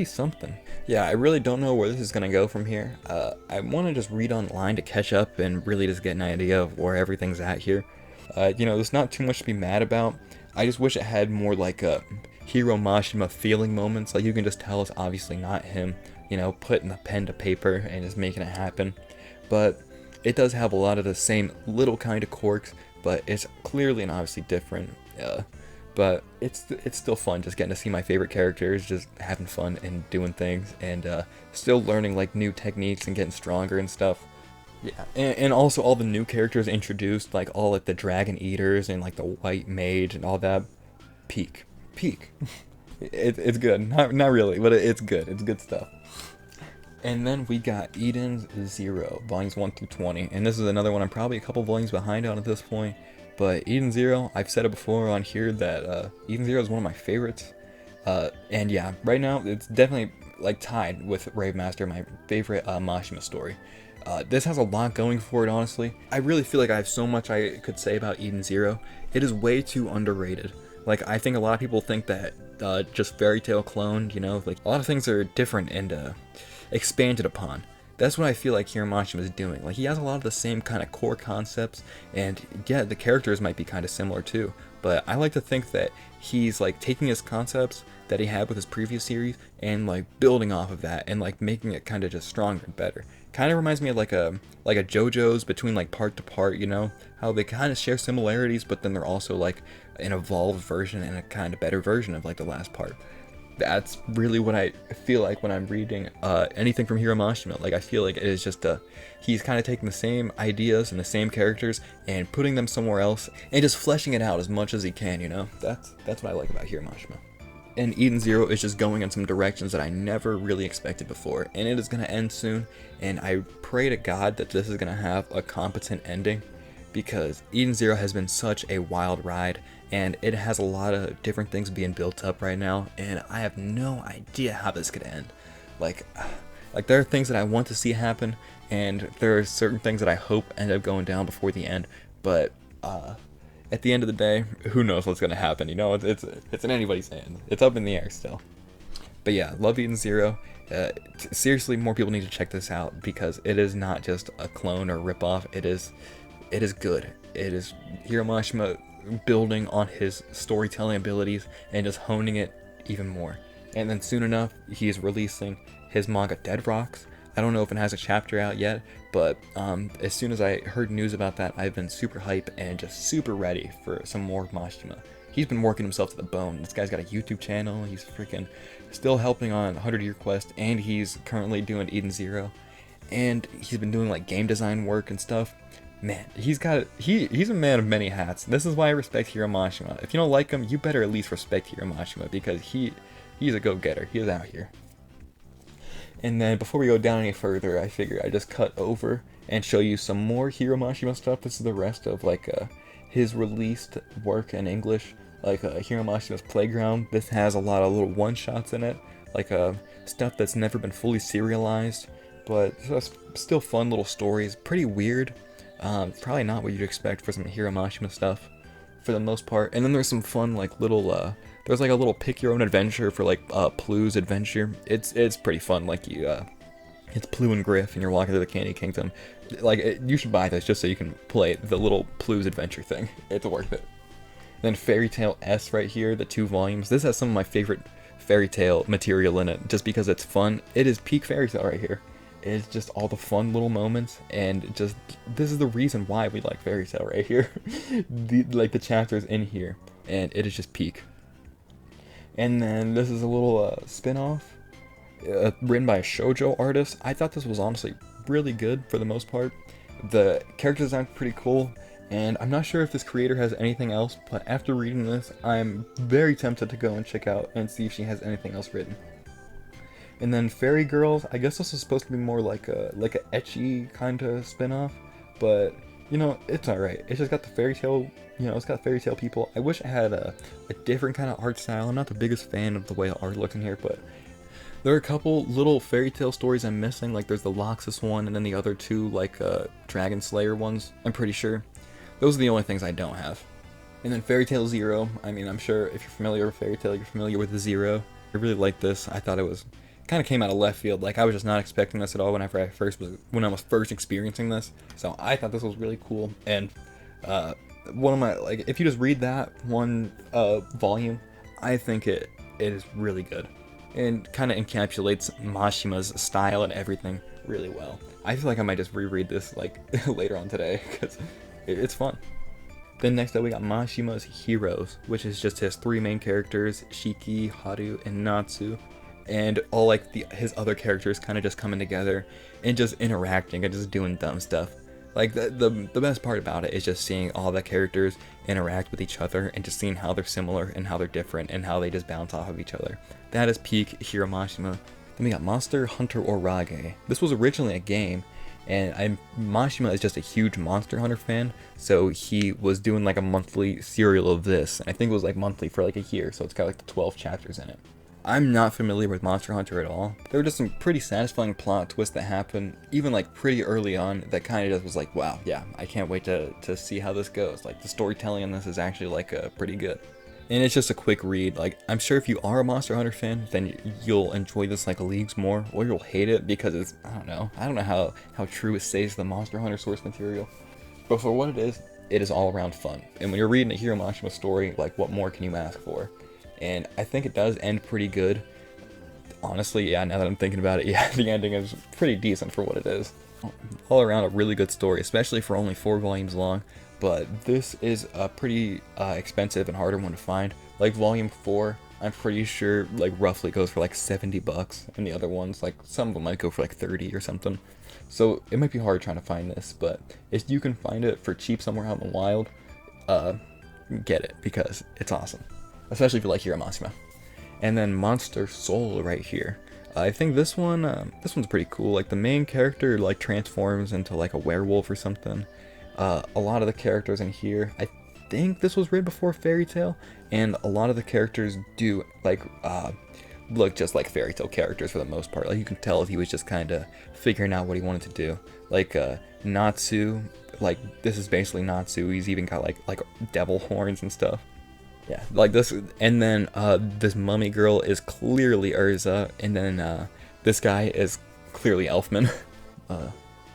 Speaker 2: something. Yeah, I really don't know where this is gonna go from here. I want to just read online to catch up and really just get an idea of where everything's at here. You know, there's not too much to be mad about. I just wish it had more like a Hiro Mashima feeling moments. Like, you can just tell it's obviously not him, you know, putting the pen to paper and just making it happen. But it does have a lot of the same little kind of quirks, but it's clearly and obviously different. But it's still fun just getting to see my favorite characters just having fun and doing things, and still learning like new techniques and getting stronger and stuff. Yeah, and also all the new characters introduced, like all like the dragon eaters and like the white mage and all that. Peak. It's good. Not really, but it's good. It's good stuff. And then we got Eden Zero, volumes 1 through 20, and this is another one I'm probably a couple volumes behind on at this point. But Eden Zero, I've said it before on here that Eden Zero is one of my favorites. And yeah, right now it's definitely like tied with Remastered, my favorite Mashima story. This has a lot going for it, honestly. I really feel like I have so much I could say about Eden Zero. It is way too underrated. Like, I think a lot of people think that just Fairy Tail cloned, you know, like a lot of things are different and expanded upon. That's what I feel like Hiramashima is doing. Like, he has a lot of the same kind of core concepts, and yeah, the characters might be kind of similar too, but I like to think that he's like taking his concepts that he had with his previous series and like building off of that and like making it kind of just stronger and better. Kind of reminds me of like a JoJo's between like part to part, you know, how they kind of share similarities, but then they're also like an evolved version and a kind of better version of like the last part. That's really what I feel like when I'm reading anything from Hiro Mashima. Like, I feel like it is just he's kind of taking the same ideas and the same characters and putting them somewhere else and just fleshing it out as much as he can, you know? That's what I like about Hiro Mashima. And Eden Zero is just going in some directions that I never really expected before, and it is going to end soon, and I pray to God that this is going to have a competent ending, because Eden Zero has been such a wild ride, and it has a lot of different things being built up right now, and I have no idea how this could end. Like there are things that I want to see happen, and there are certain things that I hope end up going down before the end, but at the end of the day, who knows what's going to happen, you know? It's in anybody's hands. It's up in the air still. But yeah, love Eden Zero. Seriously, more people need to check this out, because it is not just a clone or ripoff. It is good. It is Hiro Mashima building on his storytelling abilities and just honing it even more. And then soon enough, he is releasing his manga Dead Rocks. I don't know if it has a chapter out yet, but as soon as I heard news about that, I've been super hype and just super ready for some more Mashima. He's been working himself to the bone. This guy's got a YouTube channel. He's freaking still helping on 100-Year Quest, and he's currently doing Eden Zero, and he's been doing like game design work and stuff. Man, he's a man of many hats. This is why I respect Hiro Mashima. If you don't like him, you better at least respect Hiro Mashima, because he's a go-getter. He's out here. And then before we go down any further, I figure I just cut over and show you some more Hiro Mashima stuff. This is the rest of like his released work in English, like Hiro Mashima's Playground. This has a lot of little one-shots in it, like stuff that's never been fully serialized, but still fun little stories. Pretty weird. Probably not what you'd expect for some Hiro Mashima stuff, for the most part. And then there's some fun like little there's like a little pick your own adventure for like Plu's adventure. It's pretty fun. Like it's Plu and Griff, and you're walking through the Candy Kingdom. Like you should buy this just so you can play the little Plu's adventure thing. It's worth it. Then Fairy Tail S right here, the 2 volumes. This has some of my favorite fairy tale material in it just because it's fun. It is peak fairy tale right here. It's just all the fun little moments, and just this is the reason why we like fairy tale right here. The chapters in here, and it is just peak. And then this is a little spin-off written by a shojo artist. I thought this was honestly really good for the most part. The character design pretty cool, and I'm not sure if this creator has anything else, but after reading this, I'm very tempted to go and check out and see if she has anything else written. And then Fairy Girls, I guess this is supposed to be more like a ecchi kind of spin-off, but you know, it's alright. It's just got the fairy tale, you know, it's got fairy tale people. I wish I had a different kind of art style. I'm not the biggest fan of the way the art looking here, but there are a couple little fairy tale stories I'm missing, like there's the Loxus one and then the other two like Dragon Slayer ones, I'm pretty sure. Those are the only things I don't have. And then Fairy Tail Zero, I mean, I'm sure if you're familiar with Fairy Tail, you're familiar with the Zero. I really like this. I thought it was kind of came out of left field. Like I was just not expecting this at all when I was first experiencing this. So I thought this was really cool. And one of my, like, if you just read that one volume, I think it is really good and kind of encapsulates Mashima's style and everything really well. I feel like I might just reread this like later on today because it's fun. Then next up we got Mashima's Heroes, which is just his three main characters, Shiki, Haru, and Natsu. And all like his other characters kind of just coming together and just interacting and just doing dumb stuff. Like the best part about it is just seeing all the characters interact with each other and just seeing how they're similar and how they're different and how they just bounce off of each other. That is peak Hiro Mashima. Then we got Monster Hunter Orage. This was originally a game, and Mashima is just a huge Monster Hunter fan, so he was doing like a monthly serial of this, and I think it was like monthly for like a year, so it's got like the 12 chapters in it. I'm not familiar with Monster Hunter at all. There were just some pretty satisfying plot twists that happened, even like pretty early on, that kind of just was like, wow, yeah, I can't wait to see how this goes. Like the storytelling in this is actually like pretty good. And it's just a quick read. Like I'm sure if you are a Monster Hunter fan, then you'll enjoy this like leagues more, or you'll hate it because it's, I don't know how true it stays to the Monster Hunter source material. But for what it is all around fun. And when you're reading a Hiro Mashima story, like what more can you ask for? And I think it does end pretty good. Honestly, yeah, now that I'm thinking about it, yeah, the ending is pretty decent for what it is. All around a really good story, especially for only 4 volumes long. But this is a pretty expensive and harder one to find. Like volume 4, I'm pretty sure like roughly goes for like $70, and the other ones, like some of them might go for like 30 or something. So it might be hard trying to find this, but if you can find it for cheap somewhere out in the wild, get it because it's awesome. Especially if you like Hiro Mashima. And then Monster Soul right here. I think this one's pretty cool. Like the main character like transforms into like a werewolf or something. A lot of the characters in here, I think this was written before Fairy Tail, and a lot of the characters do like look just like Fairy Tail characters for the most part. Like you can tell he was just kind of figuring out what he wanted to do. Like Natsu, like this is basically Natsu. He's even got like devil horns and stuff. Yeah, like this, and then this mummy girl is clearly Urza, and then this guy is clearly Elfman.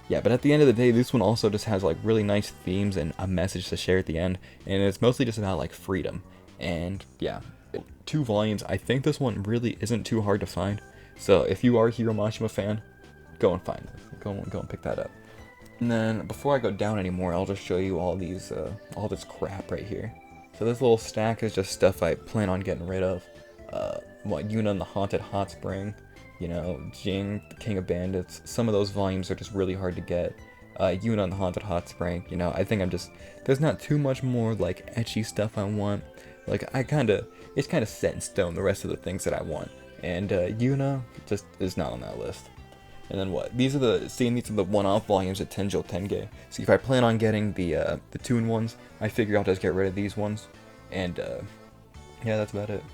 Speaker 2: Yeah, but at the end of the day, this one also just has like really nice themes and a message to share at the end, and it's mostly just about like freedom. And yeah, 2 volumes. I think this one really isn't too hard to find. So if you are a Hiro Mashima fan, go and find it. Go and pick that up. And then before I go down anymore, I'll just show you all these all this crap right here. So this little stack is just stuff I plan on getting rid of. Yuna and the Haunted Hot Spring, you know, Jing, the King of Bandits. Some of those volumes are just really hard to get. Yuna and the Haunted Hot Spring, you know, I think there's not too much more like ecchi stuff I want. Like it's kind of set in stone, the rest of the things that I want. And Yuna just is not on that list. And then what? These are the one-off volumes at Tenjo Tenge. So if I plan on getting the 2-in-1s, I figure I'll just get rid of these ones. And yeah, that's about it.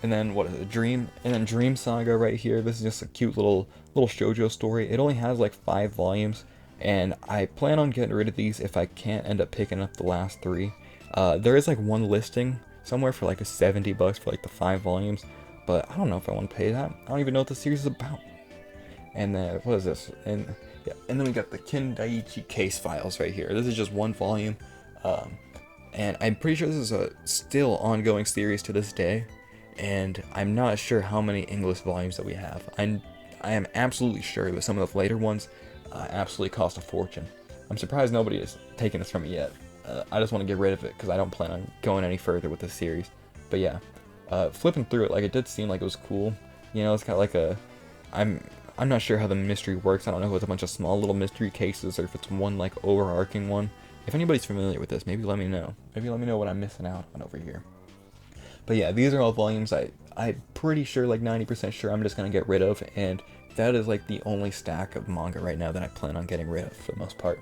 Speaker 2: And then what is it? Dream? And then Dream Saga right here. This is just a cute little shojo story. It only has like 5 volumes, and I plan on getting rid of these if I can't end up picking up the last 3. There is like one listing somewhere for like $70 for like the 5 volumes, but I don't know if I want to pay that. I don't even know what the series is about. And then, what is this? And yeah, and then we got the Kindaichi case files right here. This is just 1 volume. And I'm pretty sure this is a still ongoing series to this day. and I'm not sure how many English volumes that we have. I am absolutely sure that some of the later ones absolutely cost a fortune. I'm surprised nobody has taken this from me yet. I just want to get rid of it because I don't plan on going any further with this series. But yeah, flipping through it, like, it did seem like it was cool. You know, it's got like a, I'm not sure how the mystery works. I don't know if it's a bunch of small little mystery cases or if it's one like overarching one. If anybody's familiar with this, maybe let me know. Maybe let me know what I'm missing out on over here. But yeah, these are all volumes I'm pretty sure, like 90% sure, I'm just going to get rid of, and that is like the only stack of manga right now that I plan on getting rid of for the most part.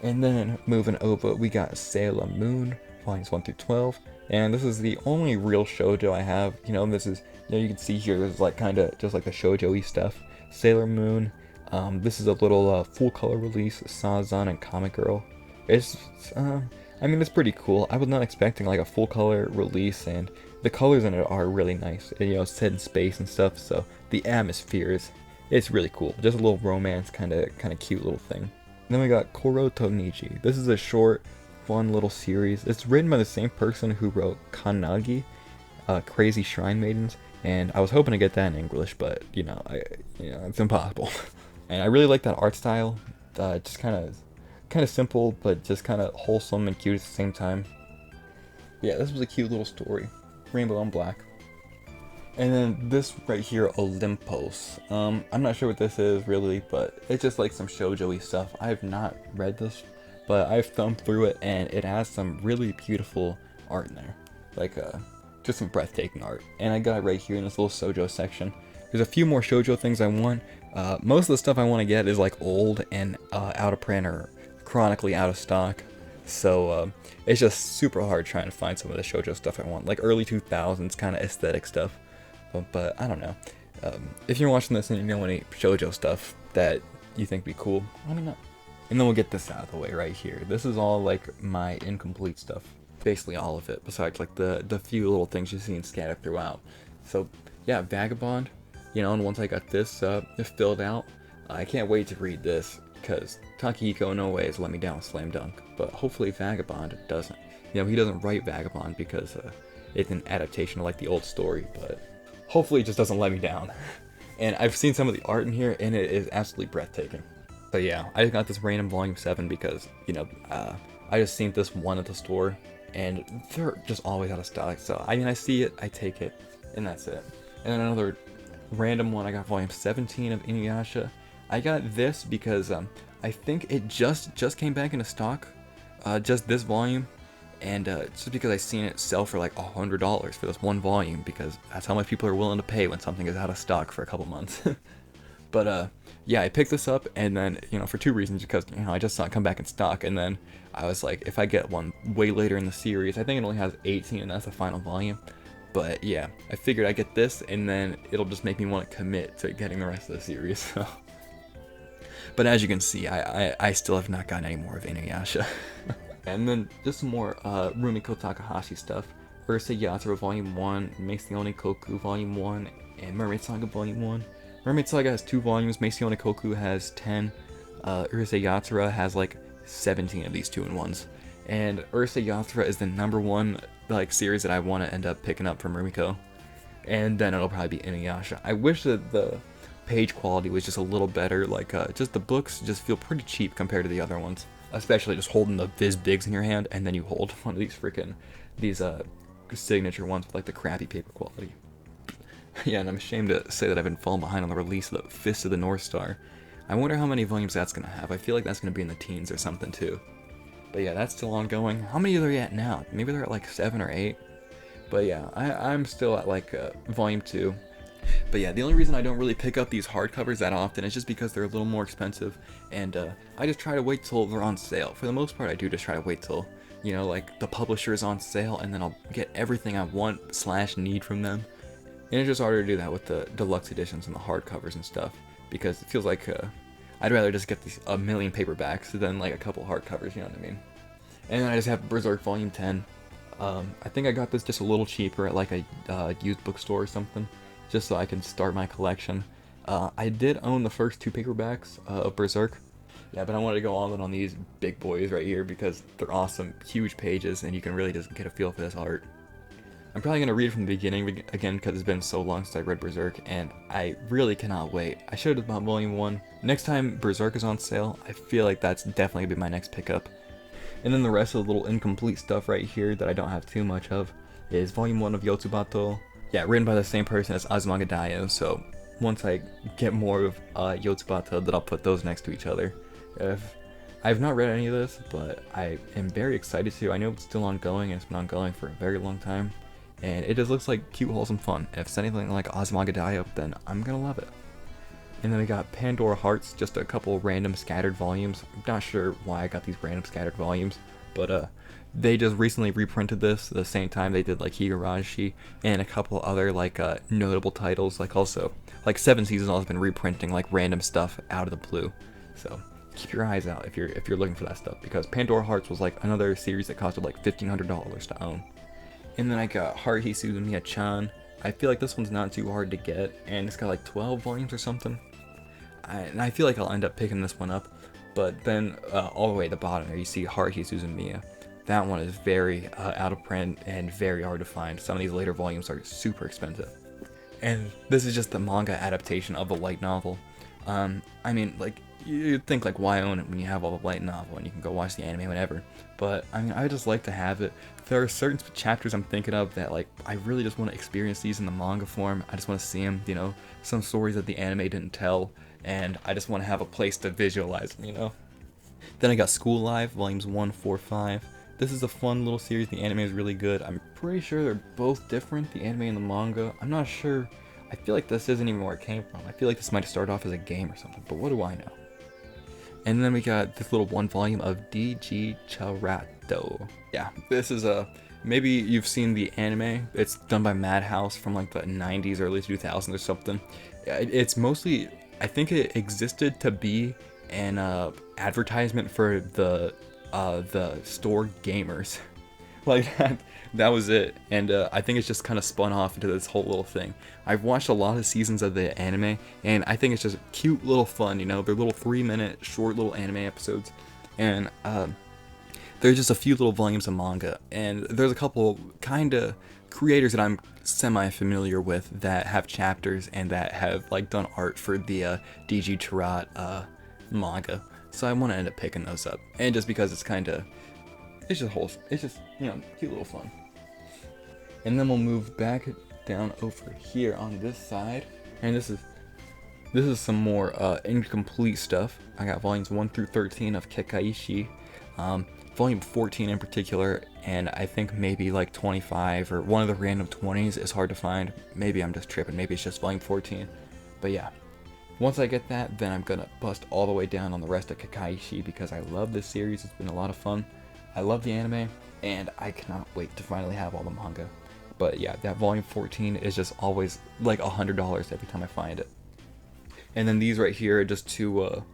Speaker 2: And then moving over, we got Sailor Moon, volumes 1 through 12, and this is the only real shoujo I have. You know, this is, you know, you can see here, this is like kind of just like the shoujo-y stuff. Sailor Moon, this is a little full color release, Sazan and Comic Girl. It's, I mean, it's pretty cool. I was not expecting like a full color release, and the colors in it are really nice. And, you know, it's set in space and stuff, so the atmosphere is, it's really cool. Just a little romance, kind of cute little thing. Then we got Koroto Nichi. This is a short, fun little series. It's written by the same person who wrote Kanagi, Crazy Shrine Maidens, and I was hoping to get that in English, but you know, it's impossible. And I really like that art style. Just kind of simple, but just kind of wholesome and cute at the same time. Yeah, this was a cute little story. Rainbow and black. And then this right here, Olympos. I'm not sure what this is really, but it's just like some shoujo-y stuff. I have not read this, but I've thumbed through it, and it has some really beautiful art in there. Like, just some breathtaking art. And I got it right here in this little shoujo section. There's a few more shoujo things I want. Most of the stuff I want to get is like old and out of print or chronically out of stock. So it's just super hard trying to find some of the shoujo stuff I want. Like early 2000s kind of aesthetic stuff. But I don't know. If you're watching this and you know any shoujo stuff that you think would be cool, let me know. And then we'll get this out of the way right here. This is all like my incomplete stuff. Basically all of it, besides like the few little things you see scattered throughout. So yeah, Vagabond, you know, and once I got this filled out, I can't wait to read this, because Takehiko Inoue has let me down with Slam Dunk, but hopefully Vagabond doesn't. You know, he doesn't write Vagabond because it's an adaptation of like the old story, but hopefully it just doesn't let me down. And I've seen some of the art in here, and it is absolutely breathtaking. So yeah, I just got this random volume 7 because, you know, I just seen this one at the store, and they're just always out of stock. So I mean, I see it, I take it, and that's it. And then another random one, I got volume 17 of Inuyasha. I got this because I think it just came back into stock, just this volume, and just because I seen it sell for like $100 for this one volume, because that's how much people are willing to pay when something is out of stock for a couple months. But yeah, I picked this up, and then, you know, for two reasons, because, you know, I just saw it come back in stock, and then I was like, if I get one way later in the series, I think it only has 18, and that's the final volume. But yeah, I figured I'd get this, and then it'll just make me want to commit to getting the rest of the series. So. But as you can see, I still have not gotten any more of Inuyasha. And then just some more Rumiko Takahashi stuff. Urusei Yatsura Volume 1, Meisione Koku Volume 1, and Mermaid Saga Volume 1. Mermaid Saga has 2 volumes, Meisione Koku has 10, Urusei Yatsura has like 17 of these 2-in-1s. And Urusei Yatsura is the #1 like series that I want to end up picking up from Rumiko. And then it'll probably be Inuyasha. I wish that the page quality was just a little better, like just the books just feel pretty cheap compared to the other ones. Especially just holding the Viz Bigs in your hand, and then you hold one of these signature ones with like the crappy paper quality. Yeah, and I'm ashamed to say that I've been falling behind on the release of the Fist of the North Star. I wonder how many volumes that's gonna have. I feel like that's gonna be in the teens or something too. But yeah, that's still ongoing. How many are they at now? Maybe they're at like 7 or 8. But yeah, I'm still at like volume 2. But yeah, the only reason I don't really pick up these hardcovers that often is just because they're a little more expensive, and I just try to wait till they're on sale. For the most part, I do just try to wait till, you know, like the publisher is on sale, and then I'll get everything I want / need from them. And it's just harder to do that with the deluxe editions and the hardcovers and stuff, because it feels like I'd rather just get these a million paperbacks than like a couple hardcovers, you know what I mean? And then I just have Berserk Volume 10. I think I got this just a little cheaper at like a used bookstore or something, just so I can start my collection. I did own the first 2 paperbacks of Berserk. Yeah, but I wanted to go all in on these big boys right here because they're awesome, huge pages, and you can really just get a feel for this art. I'm probably going to read it from the beginning again because it's been so long since I read Berserk, and I really cannot wait. I should have bought Volume 1. Next time Berserk is on sale, I feel like that's definitely going to be my next pickup. And then the rest of the little incomplete stuff right here that I don't have too much of is Volume 1 of Yotsubato. Yeah, written by the same person as Azumanga Daioh, so once I get more of Yotsubato, then I'll put those next to each other. I've not read any of this, but I am very excited to. I know it's still ongoing, and it's been ongoing for a very long time. And it just looks like cute, wholesome fun. If it's anything like Azumanga Daioh, then I'm gonna love it. And then we got Pandora Hearts, just a couple random scattered volumes. I'm not sure why I got these random scattered volumes, but they just recently reprinted this the same time they did like Higurashi and a couple other like notable titles. Like also, like Seven Seasons has been reprinting like random stuff out of the blue. So keep your eyes out if you're looking for that stuff, because Pandora Hearts was like another series that costed like $1,500 to own. And then I got Haruhi Suzumiya-chan. I feel like this one's not too hard to get, and it's got like 12 volumes or something. And I feel like I'll end up picking this one up. But then all the way at the bottom there, you see Haruhi Suzumiya. That one is very out of print and very hard to find. Some of these later volumes are super expensive. And this is just the manga adaptation of a light novel. I mean, like, you'd think like, why own it when you have all the light novel and you can go watch the anime whenever? But I mean, I just like to have it. There are certain chapters I'm thinking of that like I really just want to experience these in the manga form. I just want to see them, you know, some stories that the anime didn't tell, and I just want to have a place to visualize them, you know. Then I got School Live volumes 1, 4, 5. This is a fun little series. The anime is really good. I'm pretty sure they're both different, the anime and the manga. I'm not sure. I feel like this isn't even where it came from. I feel like this might have started off as a game or something, but what do I know? And then we got this little one volume of DG Charato. Yeah, this is maybe you've seen the anime. It's done by Madhouse from like the 90s, early 2000s or something. It's mostly, I think it existed to be an advertisement for the store Gamers. Like that was it. And I think it's just kind of spun off into this whole little thing. I've watched a lot of seasons of the anime, and I think it's just cute little fun, you know. They're little 3-minute short little anime episodes, and there's just a few little volumes of manga, and there's a couple kind of creators that I'm semi-familiar with that have chapters and that have like done art for the DG Charat manga, so I want to end up picking those up. And just because it's kind of, it's just, you know, cute little fun. And then we'll move back down over here on this side, and this is some more incomplete stuff. I got volumes 1 through 13 of Kekkaishi, volume 14 in particular, and I think maybe like 25 or one of the random 20s is hard to find. Maybe I'm just tripping, maybe it's just volume 14, but yeah. Once I get that, then I'm gonna bust all the way down on the rest of Kekkaishi because I love this series. It's been a lot of fun. I love the anime, and I cannot wait to finally have all the manga. But yeah, that volume 14 is just always like $100 every time I find it. And then these right here are just two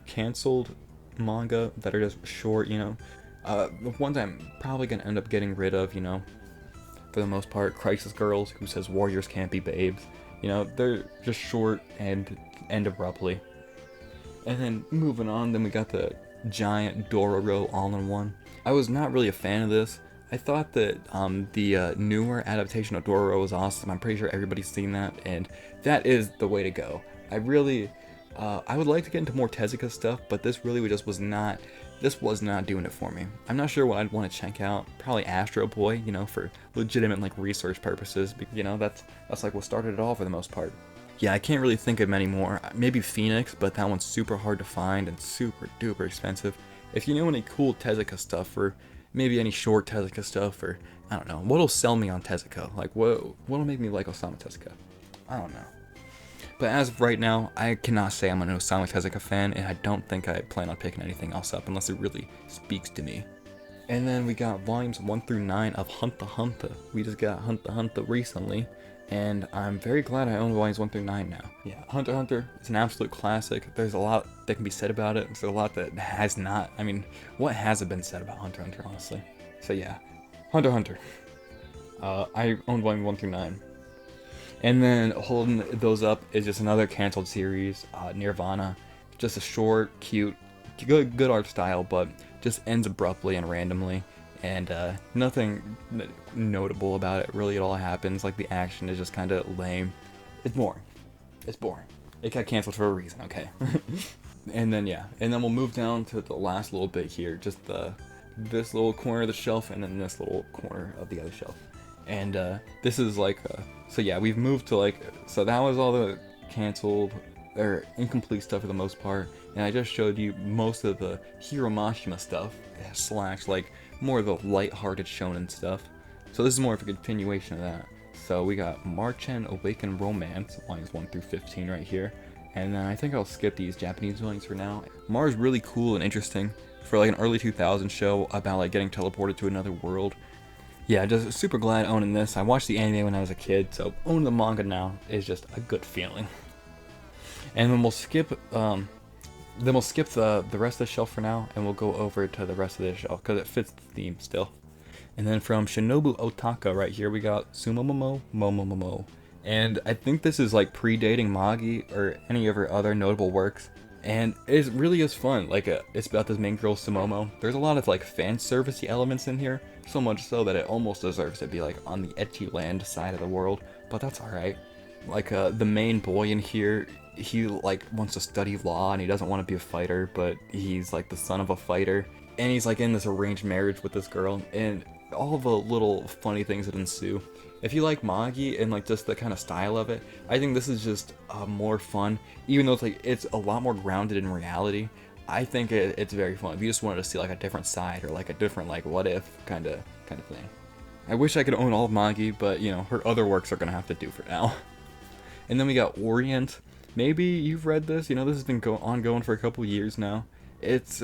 Speaker 2: canceled manga that are just short, you know. The ones I'm probably gonna end up getting rid of, you know, for the most part. Crisis Girls, who says warriors can't be babes. You know, they're just short and end abruptly. And then moving on, then we got the giant Dororo all-in-one. I was not really a fan of this. I thought that the newer adaptation of Dororo was awesome. I'm pretty sure everybody's seen that, and that is the way to go. I really, I would like to get into more Tezuka stuff, but this really just was not, this was not doing it for me. I'm not sure what I'd want to check out. Probably Astro Boy, you know, for legitimate like research purposes. You know, that's like what started it all for the most part. Yeah, I can't really think of many more. Maybe Phoenix, but that one's super hard to find and super duper expensive. If you know any cool Tezuka stuff, or maybe any short Tezuka stuff, or I don't know, what'll sell me on Tezuka? Like what'll make me like Osamu Tezuka? I don't know. But as of right now, I cannot say I'm an Osamu Tezuka fan, and I don't think I plan on picking anything else up unless it really speaks to me. And then we got volumes 1 through 9 of Hunter x Hunter. We just got Hunter x Hunter recently, and I'm very glad I own volumes 1 through 9 now. Yeah, Hunter x Hunter is an absolute classic. There's a lot that can be said about it. There's a lot that has not. I mean, what hasn't been said about Hunter x Hunter, honestly? So yeah, Hunter x Hunter. I own volume 1 through 9. And then holding those up is just another canceled series, Nirvana. Just a short, cute, good art style, but just ends abruptly and randomly. and nothing notable about it. Really, it all happens. Like the action is just kind of lame. It's boring. It's boring. It got canceled for a reason. Okay. And then yeah, and then we'll move down to the last little bit here, just this little corner of the shelf, and then this little corner of the other shelf. And this is like so yeah, we've moved to like, so that was all the canceled or incomplete stuff for the most part, and I just showed you most of the Hiro Mashima stuff / like more of the light-hearted shonen stuff. So this is more of a continuation of that. So we got Marchen Awakened Romance, lines 1 through 15 right here. And then I think I'll skip these Japanese lines for now. Mar's really cool and interesting for like an early 2000s show about like getting teleported to another world. Yeah, just super glad owning this. I watched the anime when I was a kid, so owning the manga now is just a good feeling. And then we'll skip the rest of the shelf for now, and we'll go over to the rest of the shelf because it fits the theme still. And then from Shinobu Otaka right here, we got Sumomomo Momomomo. And I think this is like predating Magi or any of her other notable works. And it really is fun. Like it's about this main girl Sumomo. There's a lot of like fan servicey elements in here, so much so that it almost deserves to be like on the ecchi land side of the world. But that's alright. Like the main boy in here, he like wants to study law and he doesn't want to be a fighter, but he's like the son of a fighter. And he's like in this arranged marriage with this girl, and all the little funny things that ensue. If you like Magi and like just the kind of style of it, I think this is just more fun. Even though it's a lot more grounded in reality, I think it's very fun. If you just wanted to see like a different side or like a different like what if kind of thing. I wish I could own all of Magi, but you know her other works are gonna have to do for now. And then we got Orient. Maybe you've read this. You know this has been ongoing for a couple years now. It's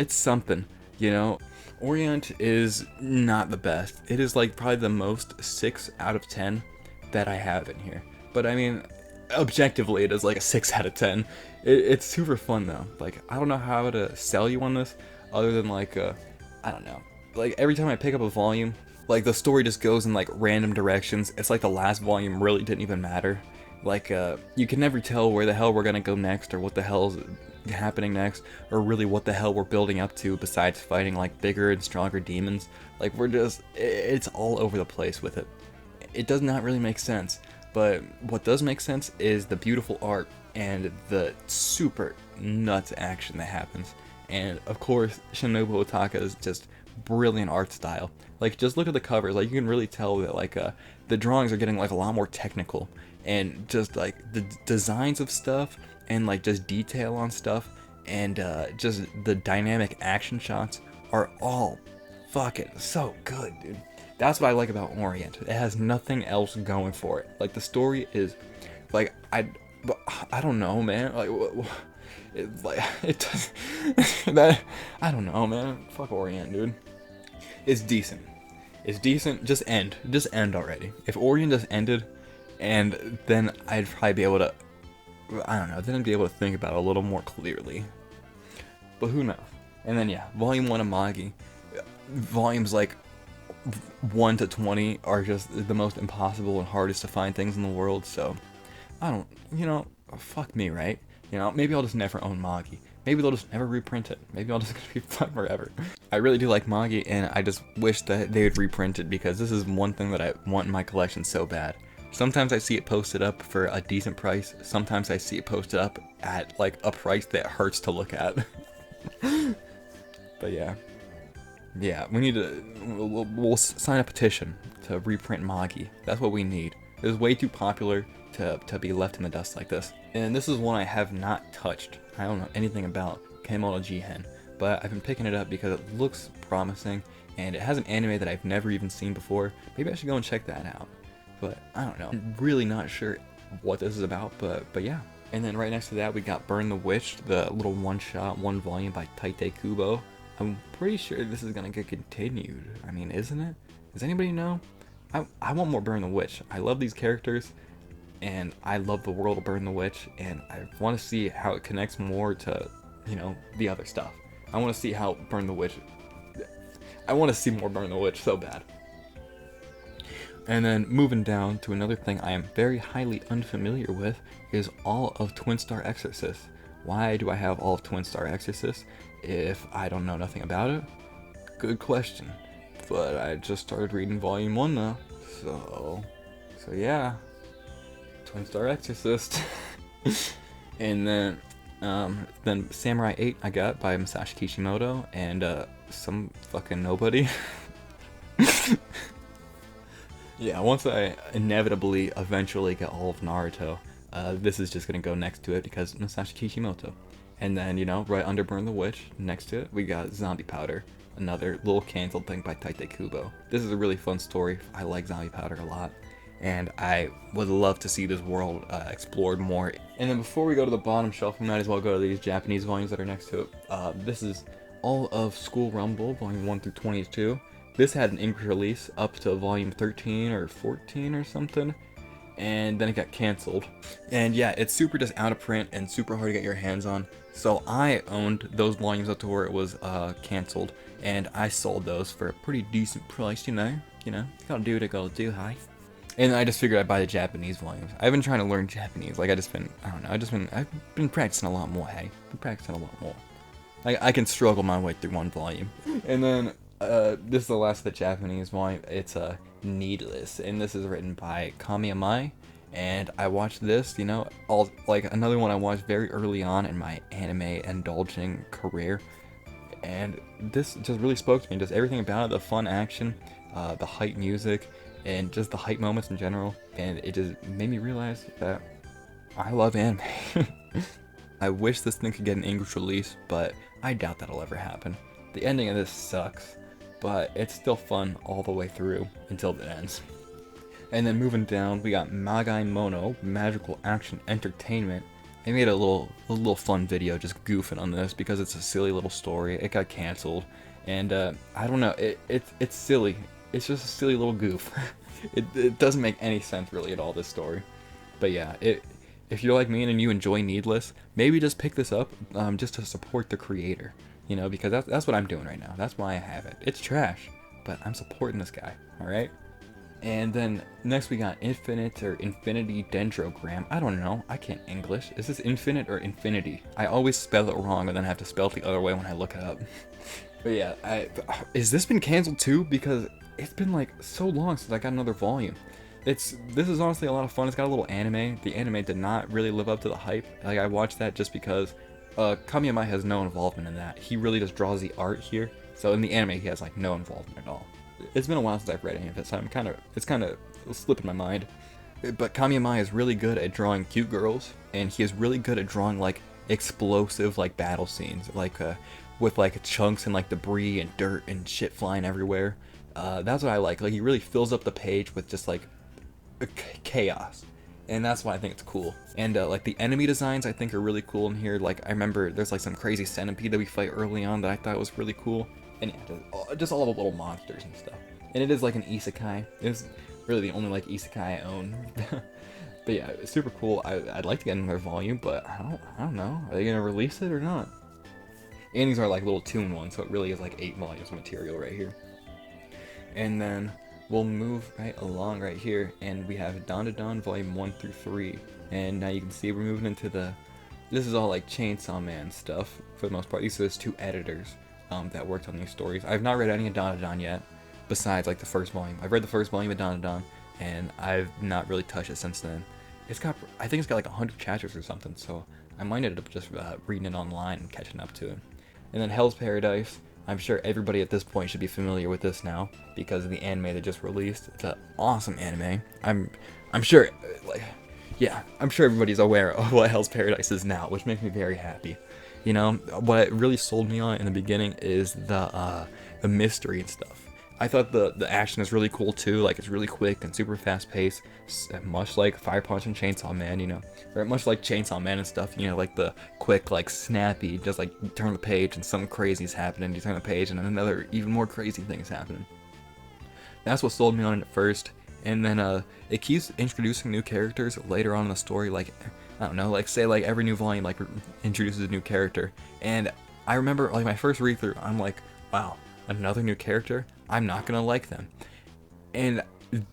Speaker 2: something. You know. Orient is not the best. It is like probably the most 6 out of 10 that I have in here. But I mean, objectively it is like a 6 out of 10. It's super fun though. Like I don't know how to sell you on this other than like I don't know. Like every time I pick up a volume, like the story just goes in like random directions. It's like the last volume really didn't even matter. Like you can never tell where the hell we're gonna go next or what the hell's happening next, or really what the hell we're building up to besides fighting like bigger and stronger demons. Like it's all over the place with it. It does not really make sense, but what does make sense is the beautiful art and the super nuts action that happens. And of course Shinobu Otaka's just brilliant art style. Like just look at the covers, like you can really tell that like the drawings are getting like a lot more technical, and just like the designs of stuff and like just detail on stuff and just the dynamic action shots are all fucking so good, dude. That's what I like about Orient. It has nothing else going for it. Like the story is like I don't know, man. Like it does that I don't know, man. Fuck Orient, dude. It's decent. It's decent. Just end already. If Orient just ended, and then I'd probably be able to, I don't know, then I'd be able to think about it a little more clearly. But who knows? And then yeah, volume 1 of Magi, volumes like 1 to 20 are just the most impossible and hardest to find things in the world, so I don't, you know, fuck me, right? You know, maybe I'll just never own Magi. Maybe they'll just never reprint it. Maybe I'll just gonna be stuck forever. I really do like Magi, and I just wish that they would reprint it because this is one thing that I want in my collection so bad. Sometimes I see it posted up for a decent price. Sometimes I see it posted up at like a price that hurts to look at. But yeah, we need to. We'll sign a petition to reprint Magi. That's what we need. It is way too popular to be left in the dust like this. And this is one I have not touched. I don't know anything about Kemono Jihen, but I've been picking it up because it looks promising and it has an anime that I've never even seen before. Maybe I should go and check that out. But I don't know. I'm really not sure what this is about, but yeah. And then right next to that we got Burn the Witch, the little one-shot, 1 volume by Taite Kubo. I'm pretty sure this is gonna get continued. I mean, isn't it? Does anybody know? I want more Burn the Witch. I love these characters, and I love the world of Burn the Witch, and I want to see how it connects more to, you know, the other stuff. I want to see how Burn the Witch... I want to see more Burn the Witch so bad. And then moving down to another thing I am very highly unfamiliar with is all of Twin Star Exorcist. Why do I have all of Twin Star Exorcist if I don't know nothing about it? Good question. but I just started reading volume 1 now. So yeah. Twin Star Exorcist. And then Samurai 8 I got by Masashi Kishimoto and some fucking nobody. Yeah, once I inevitably eventually get all of Naruto, this is just gonna go next to it because Masashi Kishimoto. And then, right under Burn the Witch, next to it, we got Zombie Powder, another little canceled thing by Taite Kubo. This is a really fun story. I like Zombie Powder a lot, and I would love to see this world explored more. And then before we go to the bottom shelf, we might as well go to these Japanese volumes that are next to it. This is all of School Rumble, volume 1 through 22. This had an English release up to volume 13 or 14 or something, and then it got canceled. And yeah, it's super just out of print and super hard to get your hands on. So I owned those volumes up to where it was canceled, and I sold those for a pretty decent price, you know, gotta do what I gotta do, hi. And I just figured I'd buy the Japanese volumes. I've been trying to learn Japanese, like I've been practicing a lot more, hey, I can struggle my way through one volume. And then this is the last of the Japanese volume. It's Needless, and this is written by Kamiyamai. And I watched this, another one I watched very early on in my anime indulging career. And this just really spoke to me. Just everything about it, the fun action, the hype music, and just the hype moments in general. And it just made me realize that I love anime. I wish this thing could get an English release, but I doubt that'll ever happen. The ending of this sucks, but it's still fun all the way through until it ends. And then moving down, we got Magai Mono, Magical Action Entertainment. I made a little fun video just goofing on this because it's a silly little story. It got canceled, and I don't know, it's silly. It's just a silly little goof. It doesn't make any sense really at all, this story. But yeah, if you're like me and you enjoy Needless, maybe just pick this up just to support the creator. Because that's what I'm doing right now. That's why I have it. It's trash, but I'm supporting this guy, alright? And then next we got Infinite or Infinity Dendrogram. I don't know. I can't English. Is this infinite or infinity? I always spell it wrong and then I have to spell it the other way when I look it up. But yeah, is this been canceled too? Because it's been like so long since I got another volume. This is honestly a lot of fun. It's got a little anime. The anime did not really live up to the hype. Like, I watched that just because Kamiyamai has no involvement in that. He really just draws the art here. So in the anime, he has like no involvement at all. It's been a while since I've read any of it, so it's kind of slipping my mind. But Kamiyamai is really good at drawing cute girls, and he is really good at drawing like explosive like battle scenes, like with like chunks and like debris and dirt and shit flying everywhere. That's what I like. Like, he really fills up the page with just like chaos. And that's why I think it's cool. And like the enemy designs I think are really cool in here. Like, I remember there's like some crazy centipede that we fight early on that I thought was really cool. And yeah, just all the little monsters and stuff. And it is like an isekai. It's really the only like isekai I own. But yeah, it's super cool. I'd like to get another volume, but I don't know. Are they gonna release it or not? And these are like little tune ones, so it really is like 8 volumes of material right here. And then we'll move right along right here, and we have Dawn to Dawn volume 1 through 3. And now you can see we're moving into this is all like Chainsaw Man stuff for the most part. These are just 2 editors that worked on these stories. I've not read any of Dawn to Dawn yet, besides like the first volume. I've read the first volume of Dawn to Dawn, and I've not really touched it since then. I think it's got like 100 chapters or something, so I might end up just reading it online and catching up to it. And then Hell's Paradise. I'm sure everybody at this point should be familiar with this now because of the anime they just released. It's an awesome anime. I'm sure, I'm sure everybody's aware of what Hell's Paradise is now, which makes me very happy. What it really sold me on in the beginning is the mystery and stuff. I thought the action is really cool too. Like, it's really quick and super fast paced, much like Fire Punch and Chainsaw Man, or much like Chainsaw Man and stuff. Like the quick, like snappy, just like you turn the page and something crazy is happening. You turn the page and another even more crazy thing is happening. That's what sold me on it at first, and then it keeps introducing new characters later on in the story. Like, I don't know, like say like every new volume like introduces a new character, and I remember like my first read through, I'm like, wow, another new character. I'm not gonna like them. And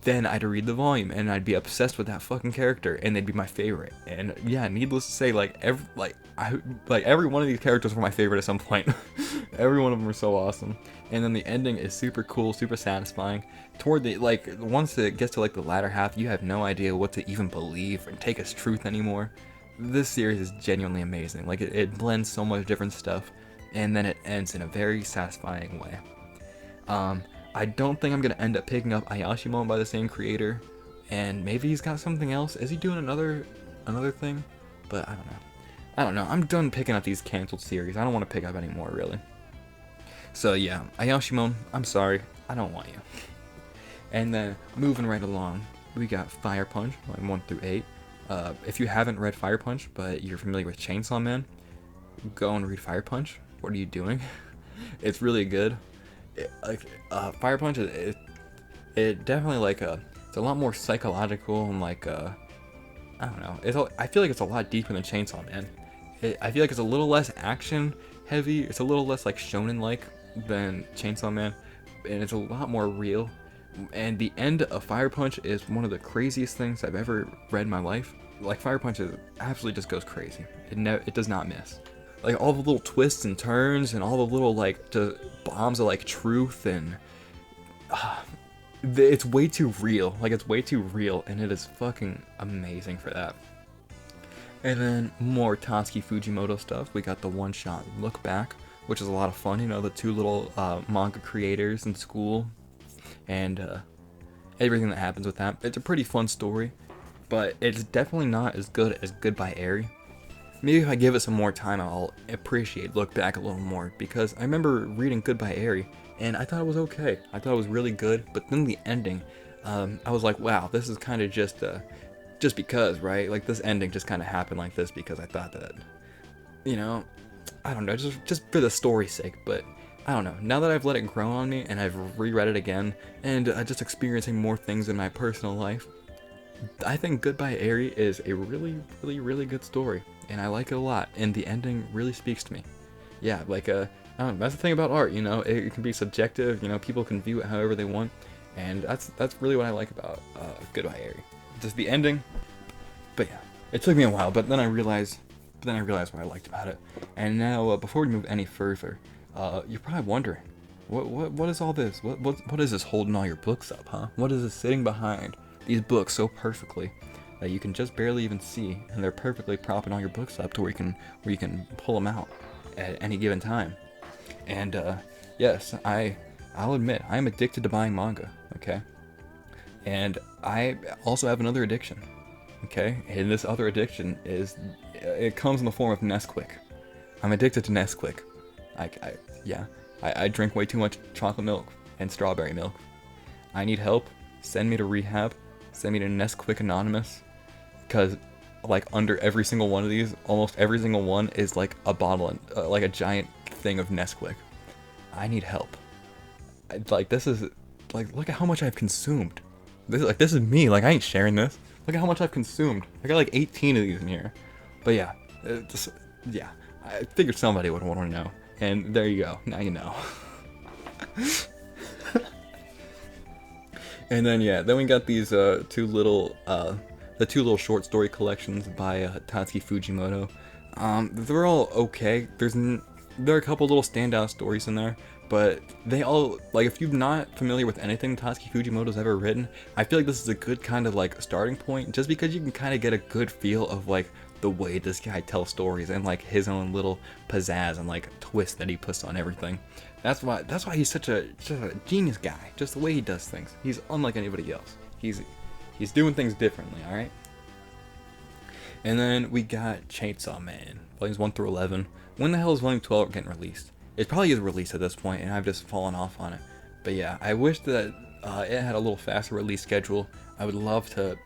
Speaker 2: then I'd read the volume and I'd be obsessed with that fucking character and they'd be my favorite. And yeah, needless to say, every one of these characters were my favorite at some point.
Speaker 1: Every one of them are so awesome. And then the ending is super cool, super satisfying. Toward the, like, once it gets to, like, the latter half, you have no idea what to even believe and take as truth anymore. This series is genuinely amazing. Like, it blends so much different stuff, and then it ends in a very satisfying way. I don't think I'm gonna end up picking up Ayashimon by the same creator, and maybe he's got something else. Is he doing another thing? But I don't know. I'm done picking up these canceled series. I don't want to pick up anymore, really. So yeah, Ayashimon, I'm sorry, I don't want you. And then moving right along, we got Fire Punch, like 1 through 8. If you haven't read Fire Punch, but you're familiar with Chainsaw Man, go and read Fire Punch. What are you doing? It's really good. Fire Punch, it definitely like it's a lot more psychological and like I don't know. I feel like it's a lot deeper than Chainsaw Man. I feel like it's a little less action heavy. It's a little less like shonen like than Chainsaw Man, and it's a lot more real. And the end of Fire Punch is one of the craziest things I've ever read in my life. Like Fire Punch absolutely just goes crazy. It does not miss. Like all the little twists and turns and all the little like bombs of like truth and it's way too real. Like it's way too real, and it is fucking amazing for that. And then more Tatsuki Fujimoto stuff. We got the one-shot Look Back, which is a lot of fun. You know, the two little manga creators in school, and everything that happens with that. It's a pretty fun story, but it's definitely not as good as Goodbye Eri. Maybe if I give it some more time, I'll appreciate Look Back a little more, because I remember reading Goodbye Eri, and I thought it was okay. I thought it was really good, but then the ending, I was like, wow, this is kind of just because, right? Like, this ending just kind of happened like this because I thought that, you know, I don't know, just for the story's sake, but I don't know. Now that I've let it grow on me, and I've reread it again, and just experiencing more things in my personal life, I think Goodbye Eri is a really, really, really good story, and I like it a lot, and the ending really speaks to me. Yeah, like, I don't know, that's the thing about art, you know, it can be subjective, you know, people can view it however they want, and that's really what I like about Goodbye Eri. Just the ending, but yeah, it took me a while, but then I realized what I liked about it. And now, before we move any further, you're probably wondering, what is all this? What is this holding all your books up, huh? What is this sitting behind these books so perfectly that you can just barely even see, and they're perfectly propping all your books up to where you can pull them out at any given time? And yes, I'll admit I am addicted to buying manga. Okay. And I also have another addiction, okay? And this other addiction it comes in the form of Nesquik. I'm addicted to Nesquik. I drink way too much chocolate milk and strawberry milk. I need help. Send me to rehab. Send me to Nesquik Anonymous. Because, like, under every single one of these, almost every single one is like a bottle, like a giant thing of Nesquik. I need help. This is, like, look at how much I've consumed. This is me. Like, I ain't sharing this. Look at how much I've consumed. I got like 18 of these in here. But yeah, I figured somebody would want to know. And there you go. Now you know. And then then we got these two little short story collections by Tatsuki Fujimoto. They're all okay. There are a couple little standout stories in there, but they all, like, if you're not familiar with anything Tatsuki Fujimoto's ever written, I feel like this is a good kind of like starting point, just because you can kind of get a good feel of like the way this guy tells stories and like his own little pizzazz and like twist that he puts on everything. That's why he's such a genius guy. Just the way he does things. He's unlike anybody else. He's doing things differently, all right? And then we got Chainsaw Man, volumes 1 through 11. When the hell is volume 12 getting released? It probably is released at this point, and I've just fallen off on it. But yeah, I wish that it had a little faster release schedule. I would love to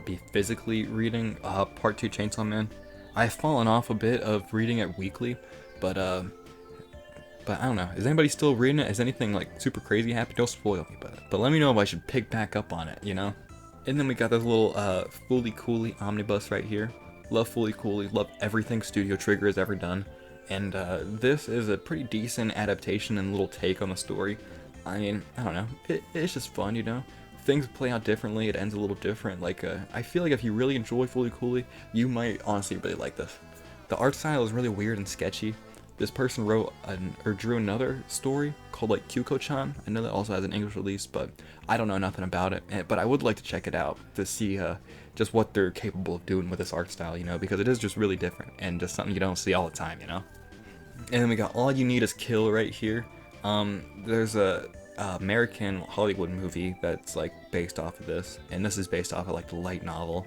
Speaker 1: be physically reading Part 2 Chainsaw Man. I've fallen off a bit of reading it weekly, but I don't know. Is anybody still reading it? Is anything like super crazy happened? Don't spoil me, but let me know if I should pick back up on it, you know? And then we got this little Fooly Cooly omnibus right here. Love Fooly Cooly, love everything Studio Trigger has ever done. And this is a pretty decent adaptation and little take on the story. I mean, I don't know. It's just fun, you know? Things play out differently, it ends a little different. Like, I feel like if you really enjoy Fooly Cooly, you might honestly really like this. The art style is really weird and sketchy,
Speaker 2: this person wrote or drew another story called like Kyuko-chan. I know that also has an English release, but I don't know nothing about it. But I would like to check it out to see just what they're capable of doing with this art style, you know, because it is just really different and just something you don't see all the time, you know. And then we got All You Need Is Kill right here. There's a American Hollywood movie that's like based off of this, and this is based off of like the light novel.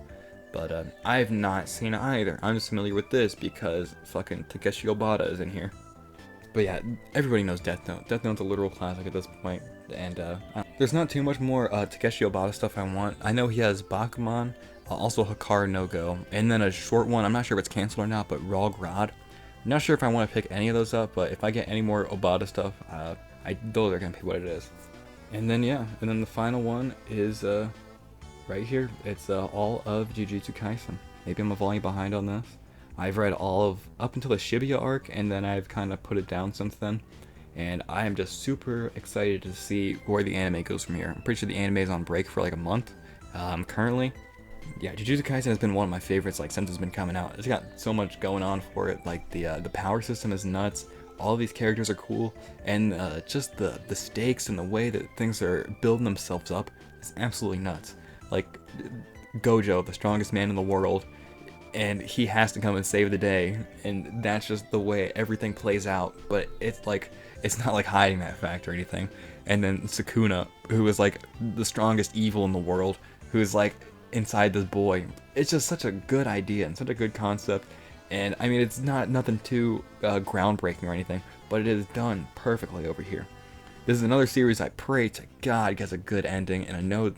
Speaker 2: But I've not seen it either. I'm just familiar with this because fucking Takeshi Obata is in here. But yeah, everybody knows Death Note. Death Note's a literal classic at this point, and there's not too much more Takeshi Obata stuff I want. I know he has Bakuman, also Hikaru no Go, and then a short one. I'm not sure if it's canceled or not, but Raw Grad. I'm not sure if I want to pick any of those up, but if I get any more Obata stuff, those are gonna be what it is. And then yeah, and then the final one is right here. It's all of Jujutsu Kaisen. Maybe I'm a volume behind on this. I've read all of up until the Shibuya arc, and then I've kind of put it down since then. And I am just super excited to see where the anime goes from here. I'm pretty sure the anime is on break for like a month currently. Yeah, Jujutsu Kaisen has been one of my favorites like since it's been coming out. It's got so much going on for it. Like the power system is nuts. All of these characters are cool, and just the stakes and the way that things are building themselves up is absolutely nuts. Like Gojo, the strongest man in the world, and he has to come and save the day, and that's just the way everything plays out. But it's like, it's not like hiding that fact or anything. And then Sukuna, who is like the strongest evil in the world, who is like inside this boy. It's just such a good idea and such a good concept. And I mean, it's nothing too groundbreaking or anything, but it is done perfectly over here. This is another series I pray to God gets a good ending, and I know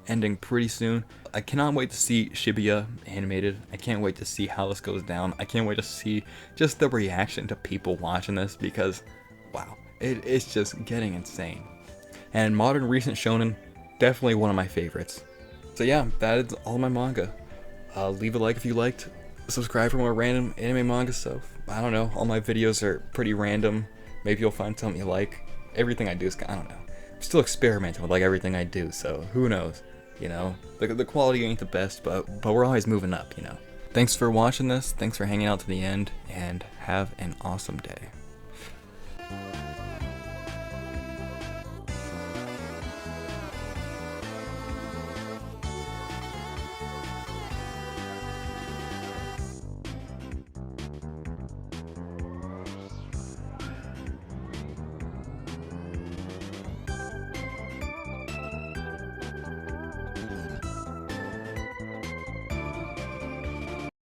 Speaker 2: ending pretty soon. I cannot wait to see Shibuya animated. I can't wait to see how this goes down. I can't wait to see just the reaction to people watching this, because wow, it's just getting insane. And modern recent shonen, definitely one of my favorites. So yeah, that is all my manga. Leave a like if you liked. Subscribe for more random anime manga stuff. I don't know, all my videos are pretty random. Maybe you'll find something you like. Everything I do is, I don't know. I'm still experimenting with like everything I do, so who knows? You know, the quality ain't the best, but we're always moving up, you know. Thanks for watching this, thanks for hanging out to the end, and have an awesome day.